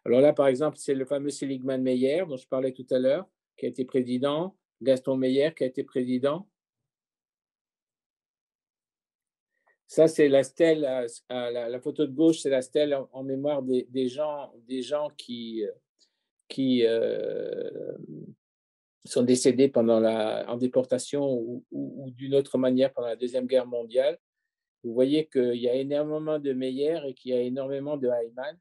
Alors là, par exemple, c'est le fameux Seligman Meyer dont je parlais tout à l'heure, qui a été président, Gaston Meyer qui a été président. Ça, c'est la stèle, la photo de gauche, c'est la stèle en mémoire des gens qui sont décédés en déportation ou d'une autre manière pendant la Deuxième Guerre mondiale. Vous voyez qu'il y a énormément de Meyer et qu'il y a énormément de Hayman.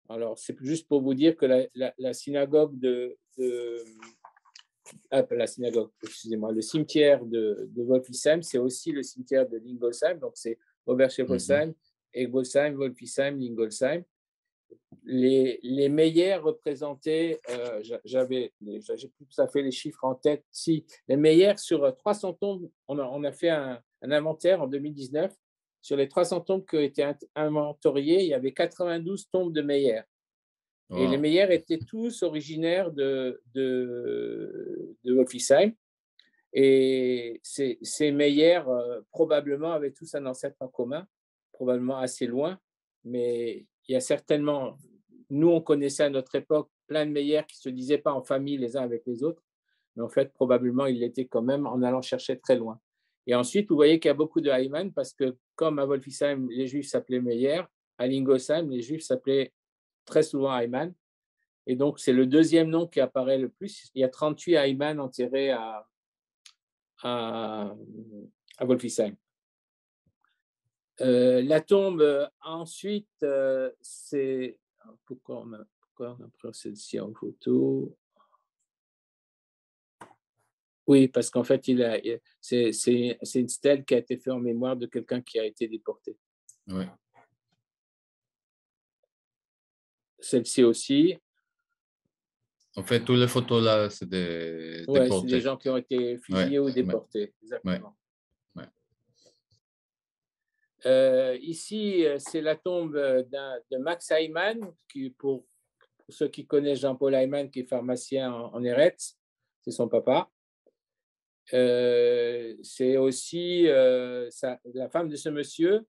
Alors, c'est juste pour vous dire que la synagogue la synagogue, excusez-moi, le cimetière de Wolfisheim, c'est aussi le cimetière de Lingolsheim. Donc, c'est Oberscheffolsheim, Egbolsheim, Wolfisheim, Lingolsheim. Les Meyer représentaient, j'avais plus tout à fait les chiffres en tête. Si, les Meyer, sur 300 tombes, on a fait un inventaire en 2019. Sur les 300 tombes qui ont été inventoriées, il y avait 92 tombes de Meyer. Wow. Et les Meyer étaient tous originaires de Wolfisheim. Et ces Meyer, probablement, avaient tous un ancêtre en commun, probablement assez loin, mais il y a certainement, nous, on connaissait à notre époque plein de Meyer qui ne se disaient pas en famille les uns avec les autres, mais en fait, probablement, ils l'étaient quand même en allant chercher très loin. Et ensuite, vous voyez qu'il y a beaucoup de Hayman parce que comme à Wolfisheim, les Juifs s'appelaient Meyer, à Lingolsheim, les Juifs s'appelaient très souvent Hayman. Et donc, c'est le deuxième nom qui apparaît le plus. Il y a 38 Hayman enterrés à Wolfisheim. La tombe, ensuite, c'est... Pourquoi on a pris celle-ci en photo? Oui, parce qu'en fait, c'est une stèle qui a été faite en mémoire de quelqu'un qui a été déporté. Oui. Celle-ci aussi. En fait, toutes les photos là, c'est des déportés. C'est des gens qui ont été fusillés ou déportés. Exactement. Ici, c'est la tombe de Max Hayman, qui, pour ceux qui connaissent Jean-Paul Hayman, qui est pharmacien en Eretz, c'est son papa. C'est aussi la femme de ce monsieur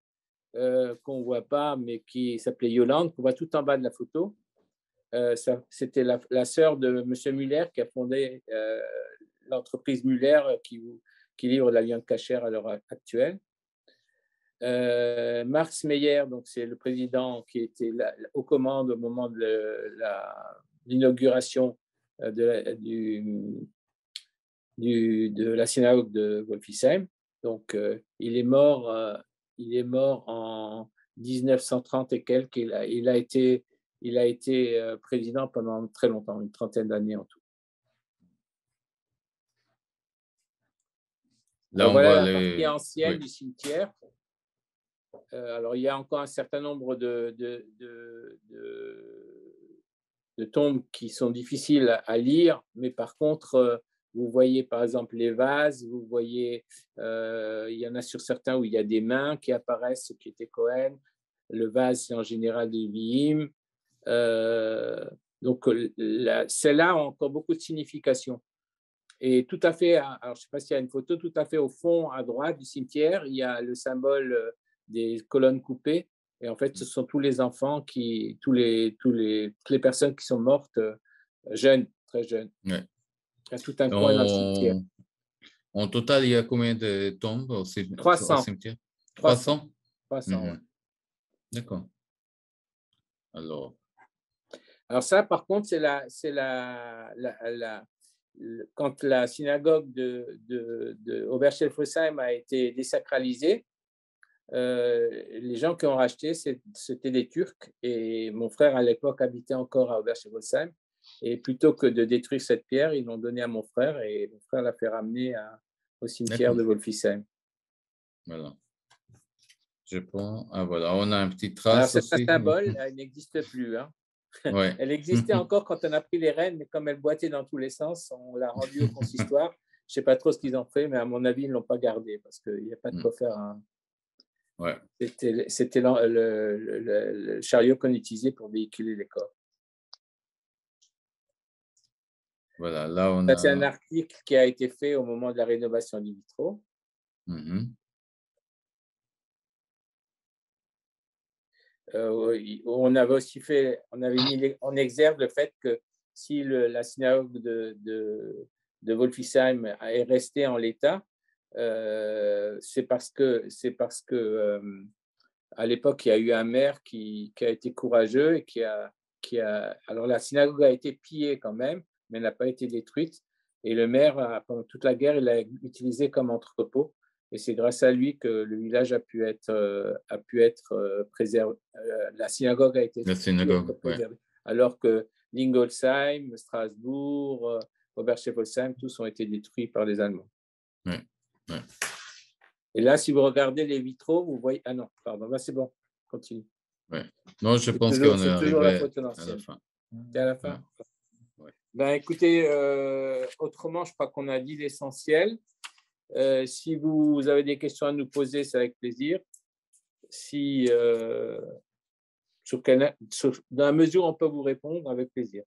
qu'on ne voit pas, mais qui s'appelait Yolande, qu'on voit tout en bas de la photo. C'était la sœur de M. Muller qui a fondé l'entreprise Muller qui livre la viande cachère à l'heure actuelle. Marx Meyer, donc c'est le président qui était aux commandes au moment de l'inauguration de la synagogue de Wolfisheim. Donc, il est mort en 1930 et quelques. Il a été président pendant très longtemps, une trentaine d'années en tout. Là, voilà la partie ancienne du cimetière. Alors, il y a encore un certain nombre de tombes qui sont difficiles à lire, mais par contre, vous voyez par exemple les vases, vous voyez, il y en a sur certains où il y a des mains qui apparaissent, ce qui était Cohen. Le vase, c'est en général des Vihim. Donc, celles-là ont encore beaucoup de signification. Et tout à fait, alors je ne sais pas s'il y a une photo, tout à fait au fond à droite du cimetière, il y a le symbole des colonnes coupées. Et en fait, ce sont tous les enfants, toutes les personnes qui sont mortes jeunes, très jeunes. Ouais. Il y a tout un coin dans le cimetière. En total, il y a combien de tombes au 300. Cimetière 300 300, ouais. D'accord. Alors ça, par contre, c'est quand la synagogue de Oberscheffolsheim a été désacralisée, les gens qui ont racheté, c'était des Turcs. Et mon frère, à l'époque, habitait encore à Oberscheffolsheim. Et plutôt que de détruire cette pierre, ils l'ont donnée à mon frère. Et mon frère l'a fait ramener au cimetière de Wolfisheim. Voilà. Je prends. Ah, voilà, on a un petit Alors, trace c'est un aussi. symbole, elle n'existe plus. Hein. Ouais. Elle existait encore quand on a pris les rênes, mais comme elle boitait dans tous les sens, on l'a rendue au consistoire. Je ne sais pas trop ce qu'ils ont fait, mais à mon avis, ils ne l'ont pas gardée parce qu'il n'y a pas de quoi faire un. Ouais. C'était le chariot qu'on utilisait pour véhiculer les corps. Voilà, là, on C'est un a. article qui a été fait au moment de la rénovation du vitraux. Mhm. On avait aussi fait, on avait mis en exergue le fait que si la synagogue de Wolfisheim est restée en l'état, c'est parce que à l'époque, il y a eu un maire qui a été courageux et alors la synagogue a été pillée quand même, mais elle n'a pas été détruite. Et le maire, pendant toute la guerre, il l'a utilisé comme entrepôt. Et c'est grâce à lui que le village a pu être préservé. La synagogue a été La synagogue, préservée. Alors que Lingolsheim, Strasbourg, Oberscheffolsheim, tous ont été détruits par les Allemands. Ouais. Ouais. Et là, si vous regardez les vitraux, vous voyez. Ah non, pardon, là c'est bon, continue. Ouais. Non, je pense toujours, qu'on est toujours la arrivé photo à la l'ancienne. fin. C'est à la fin. Ouais. Ben, écoutez, autrement, je crois qu'on a dit l'essentiel. Si vous avez des questions à nous poser, c'est avec plaisir. Si, dans la mesure où on peut vous répondre, avec plaisir.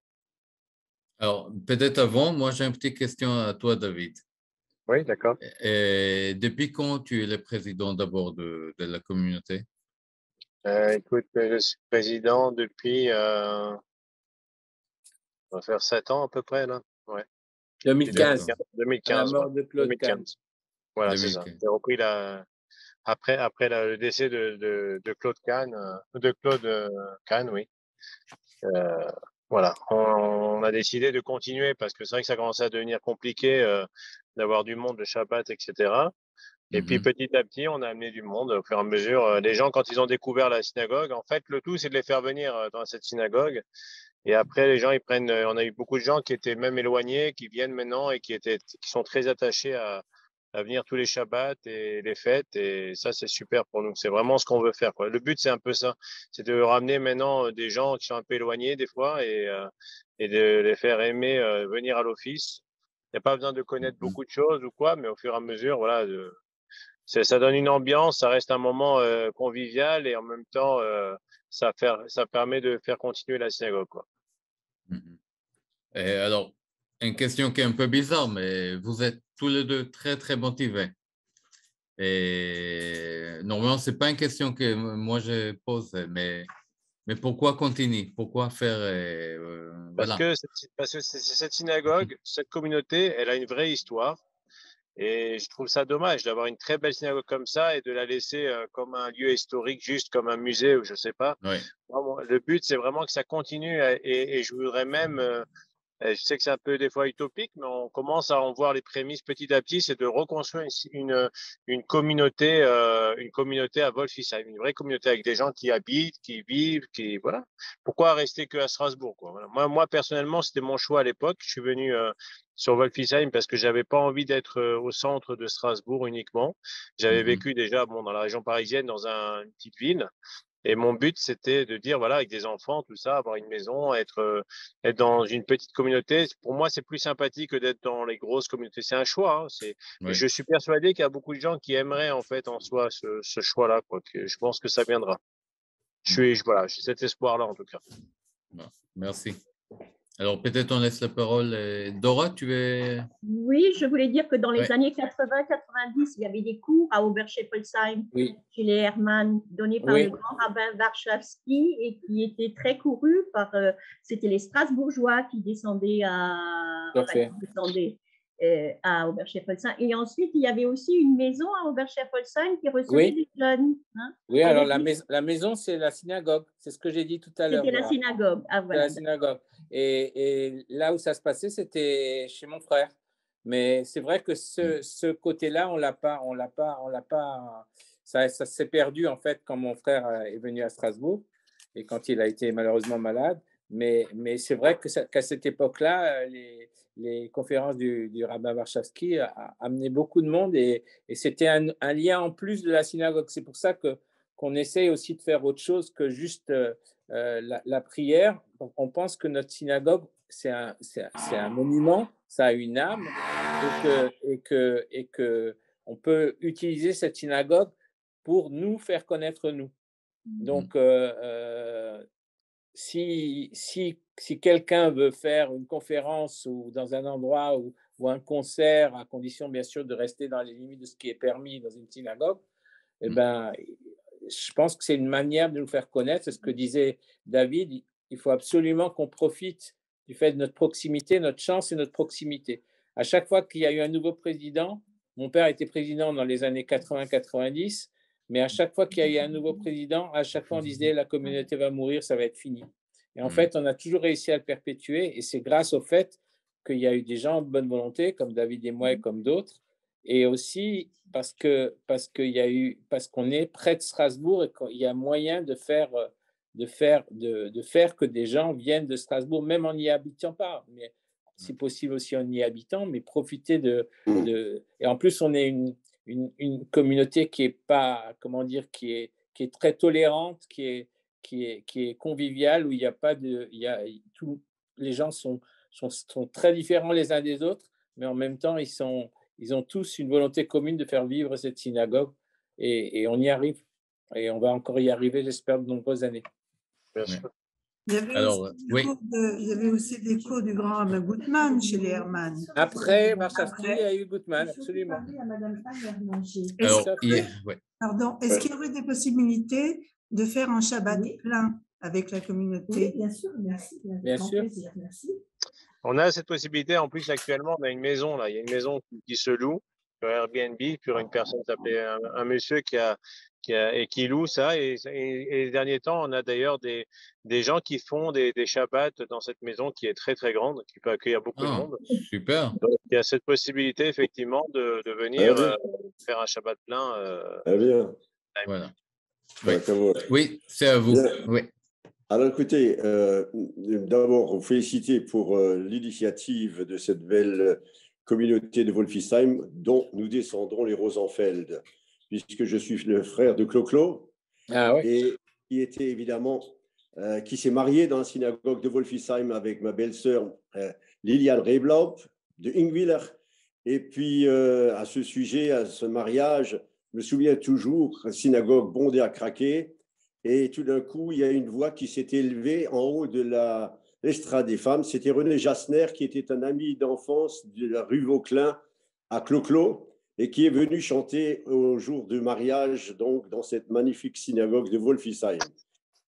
Alors, peut-être avant, moi, j'ai une petite question à toi, David. Oui, d'accord. Et depuis quand tu es le président d'abord de la communauté? Écoute, je suis président depuis, on va faire 7 ans à peu près, là. Ouais. 2015, à la 2015, ouais. mort de Claude Kahn. 2015. Voilà, c'est ça. 2015. J'ai repris après le décès de Claude Kahn, de Claude Kahn, oui. Voilà, on a décidé de continuer parce que c'est vrai que ça commençait à devenir compliqué d'avoir du monde le Shabbat, etc. Et puis Mhm. petit à petit, on a amené du monde au fur et à mesure. Les gens, quand ils ont découvert la synagogue, en fait, le tout, c'est de les faire venir dans cette synagogue. Et après, les gens, ils prennent. On a eu beaucoup de gens qui étaient même éloignés, qui viennent maintenant et qui sont très attachés à venir tous les Shabbats et les fêtes. Et ça, c'est super pour nous. C'est vraiment ce qu'on veut faire, quoi. Le but, c'est un peu ça. C'est de ramener maintenant des gens qui sont un peu éloignés des fois et de les faire aimer venir à l'office. Il n'y a pas besoin de connaître Mhm. beaucoup de choses ou quoi, mais au fur et à mesure, voilà, ça donne une ambiance, ça reste un moment convivial et en même temps, ça permet de faire continuer la synagogue, quoi. Mhm. Et alors, une question qui est un peu bizarre, mais vous êtes tous les deux très, très motivés. Et normalement, ce n'est pas une question que moi je pose, mais pourquoi continuer? Pourquoi faire. Voilà. Parce que cette synagogue, cette communauté, elle a une vraie histoire. Et je trouve ça dommage d'avoir une très belle synagogue comme ça et de la laisser comme un lieu historique, juste comme un musée ou je sais pas. Oui. Le but, c'est vraiment que ça continue et je voudrais même je sais que c'est un peu des fois utopique, mais on commence à en voir les prémices petit à petit, c'est de reconstruire une communauté à Wolfisheim, une vraie communauté avec des gens qui habitent, qui vivent, qui voilà. Pourquoi rester que à Strasbourg, quoi. Voilà. Moi personnellement, c'était mon choix à l'époque. Je suis venu sur Wolfisheim parce que j'avais pas envie d'être au centre de Strasbourg uniquement. J'avais Mhm. vécu déjà dans la région parisienne, dans une petite ville. Et mon but, c'était de dire, voilà, avec des enfants, tout ça, avoir une maison, être dans une petite communauté. Pour moi, c'est plus sympathique que d'être dans les grosses communautés. C'est un choix, hein, Oui. je suis persuadé qu'il y a beaucoup de gens qui aimeraient, en fait, en soi, ce choix-là, quoi. Je pense que ça viendra. Voilà, j'ai cet espoir-là, en tout cas. Bon, merci. Alors, peut-être on laisse la parole. Dora, tu veux. Oui, je voulais dire que dans les Ouais. années 80-90, il y avait des cours à Oberscheffolsheim chez les Hermann donnés par le grand rabbin Warszawski et qui étaient très courus par. C'était les Strasbourgeois qui descendaient à Oberscheffolsheim. Et ensuite, il y avait aussi une maison à Oberscheffolsheim qui recevait des jeunes. Hein, oui, alors la maison, c'est la synagogue. C'est ce que j'ai dit tout à l'heure. C'était la synagogue. Ah, voilà. La synagogue. Et là où ça se passait, c'était chez mon frère. Mais c'est vrai que ce côté-là, on l'a pas. Ça s'est perdu en fait quand mon frère est venu à Strasbourg et quand il a été malheureusement malade. Mais c'est vrai qu'à cette époque-là, les conférences du rabbin Warshawski amenaient beaucoup de monde et c'était un lien en plus de la synagogue. C'est pour ça qu'on essaye aussi de faire autre chose que juste la prière. On pense que notre synagogue, c'est un monument, ça a une âme et que on peut utiliser cette synagogue pour nous faire connaître nous. Donc, si quelqu'un veut faire une conférence ou dans un endroit ou un concert, à condition bien sûr de rester dans les limites de ce qui est permis dans une synagogue, eh ben, je pense que c'est une manière de nous faire connaître. C'est ce que disait David. Il faut absolument qu'on profite du fait de notre proximité, notre chance et notre proximité. À chaque fois qu'il y a eu un nouveau président, mon père était président dans les années 80-90, mais à chaque fois qu'il y a eu un nouveau président, à chaque fois on disait la communauté va mourir, ça va être fini. Et en fait, on a toujours réussi à le perpétuer et c'est grâce au fait qu'il y a eu des gens de bonne volonté, comme David et moi et comme d'autres, et aussi parce qu'on est près de Strasbourg et qu'il y a moyen de faire que des gens viennent de Strasbourg, même en n'y habitant pas, mais si possible aussi en y habitant, mais profiter et en plus on est une communauté qui est pas, comment dire, qui est très tolérante, qui est conviviale, où il n'y a pas les gens sont très différents les uns des autres, mais en même temps ils ont tous une volonté commune de faire vivre cette synagogue et on y arrive et on va encore y arriver, j'espère, de nombreuses années. Il y avait aussi des cours du grand rabbin Gutman chez les Hermann. Après Warshawski, il y a eu Gutman, absolument. Est-ce qu'il y aurait des possibilités de faire un Shabbat plein avec la communauté? Oui, bien sûr, merci. Bien sûr. Merci. On a cette possibilité. En plus, actuellement, on a une maison là. Il y a une maison qui se loue sur Airbnb pour une personne s'appelait un monsieur qui loue ça. Et les derniers temps, on a d'ailleurs des gens qui font des Shabbats dans cette maison qui est très très grande, qui peut accueillir beaucoup de monde. Super. Donc, il y a cette possibilité effectivement de venir faire un Shabbat plein. Bien. Voilà. Oui, c'est à vous. Oui. Alors écoutez, d'abord, vous féliciter pour l'initiative de cette belle communauté de Wolfisheim dont nous descendons les Rosenfeld, puisque je suis le frère de Clo-Clo, et qui était évidemment, qui s'est marié dans la synagogue de Wolfisheim avec ma belle-sœur Liliane Reblaub de Ingwiller. Et puis, à ce sujet, à ce mariage, je me souviens toujours, la synagogue bondée à craquer. Et tout d'un coup, il y a une voix qui s'est élevée en haut de l'estrade des femmes. C'était René Jasner, qui était un ami d'enfance de la rue Vauclin à Clo-Clo et qui est venu chanter au jour du mariage, donc dans cette magnifique synagogue de Wolfisheim.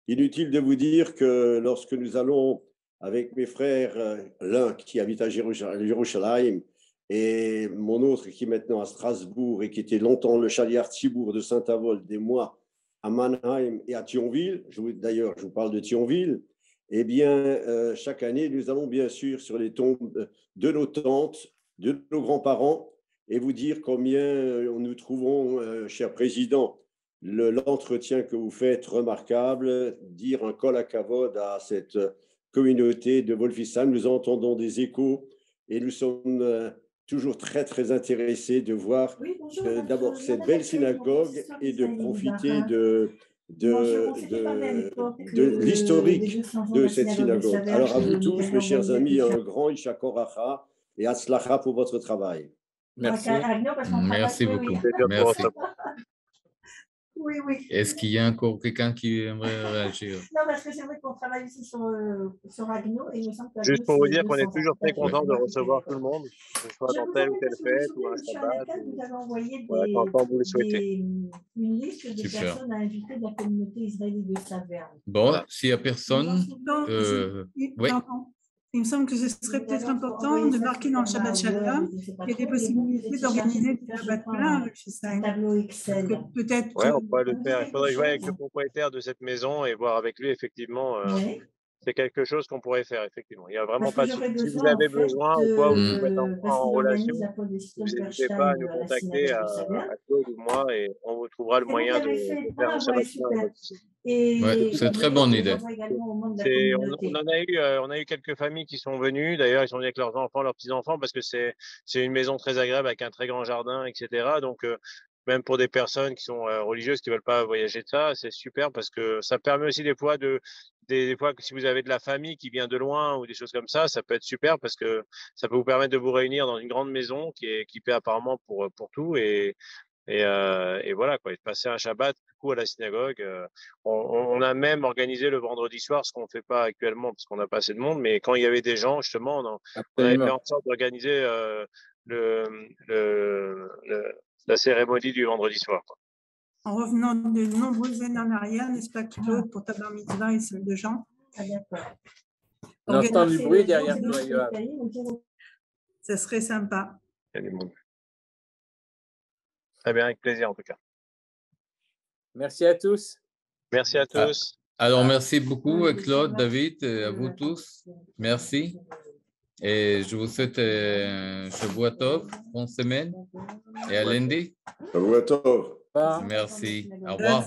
Inutile de vous dire que lorsque nous allons avec mes frères, l'un qui habite à Jérusalem et mon autre qui est maintenant à Strasbourg et qui était longtemps le chaliard Cibourg de Saint-Avold, des mois à Mannheim et à Thionville, d'ailleurs je vous parle de Thionville, eh bien chaque année nous allons bien sûr sur les tombes de nos tantes, de nos grands-parents et vous dire combien nous trouvons, cher président, l'entretien que vous faites remarquable, dire un kol hakavod à cette communauté de Wolfisheim. Nous entendons des échos et nous sommes toujours très, très intéressés de voir d'abord cette belle synagogue et de profiter de l'historique de cette synagogue. Alors à vous tous, mes chers amis, un grand Isha Koracha et Atzlacha pour votre travail. Merci. Merci beaucoup. Merci. Oui. Est-ce qu'il y a encore quelqu'un qui aimerait réagir? Non, parce que c'est vrai qu'on travaille ici sur Agno. Et il me semble que juste pour vous dire qu'on est toujours très content de recevoir tout le monde, que ce soit dans telle ou telle fête ou un Shabbat. Vous avez envoyé quand vous le souhaitez. une liste de personnes à inviter de la communauté israélite de Saverne. Bon, s'il n'y a personne. Oui. Il me semble que ce serait peut-être important de marquer dans le Shabbat Shalom qu'il y a des possibilités d'organiser des Shabbat plein avec Wolfisheim. Peut-être. Oui, on pourrait le faire. Il faudrait jouer avec le propriétaire de cette maison et voir avec lui effectivement c'est quelque chose qu'on pourrait faire, effectivement. Il n'y a vraiment pas de souci. Si vous avez besoin ou quoi, ou si vous êtes en relation, vous n'hésitez pas à nous contacter, à Claude ou moi, et on vous trouvera le moyen de faire un Shabbat Shalom. Ouais, c'est une très bonne idée. On a eu quelques familles qui sont venues. D'ailleurs, ils sont venus avec leurs enfants, leurs petits-enfants, parce que c'est une maison très agréable avec un très grand jardin, etc. Donc, même pour des personnes qui sont religieuses, qui ne veulent pas voyager de ça, c'est super parce que ça permet aussi des fois des fois que si vous avez de la famille qui vient de loin ou des choses comme ça peut être super parce que ça peut vous permettre de vous réunir dans une grande maison qui est équipée apparemment pour tout et voilà quoi, et de passer un Shabbat du coup à la synagogue. On a même organisé le vendredi soir, ce qu'on ne fait pas actuellement parce qu'on n'a pas assez de monde, mais quand il y avait des gens, justement, on avait fait en sorte d'organiser la cérémonie du vendredi soir, quoi. En revenant de nombreuses années en arrière, n'est-ce pas, Claude, pour ta bar mitzvah et celle de Jean? On entend du bruit derrière toi, Yoav. Ça serait sympa. Il y a du monde. Très bien, avec plaisir en tout cas. Merci à tous. Merci à tous. Alors, merci beaucoup, Claude, David, à vous tous. Merci. Et je vous souhaite Shavua Tov, bonne semaine. Et à lundi. Shavua Tov. Merci. Au revoir.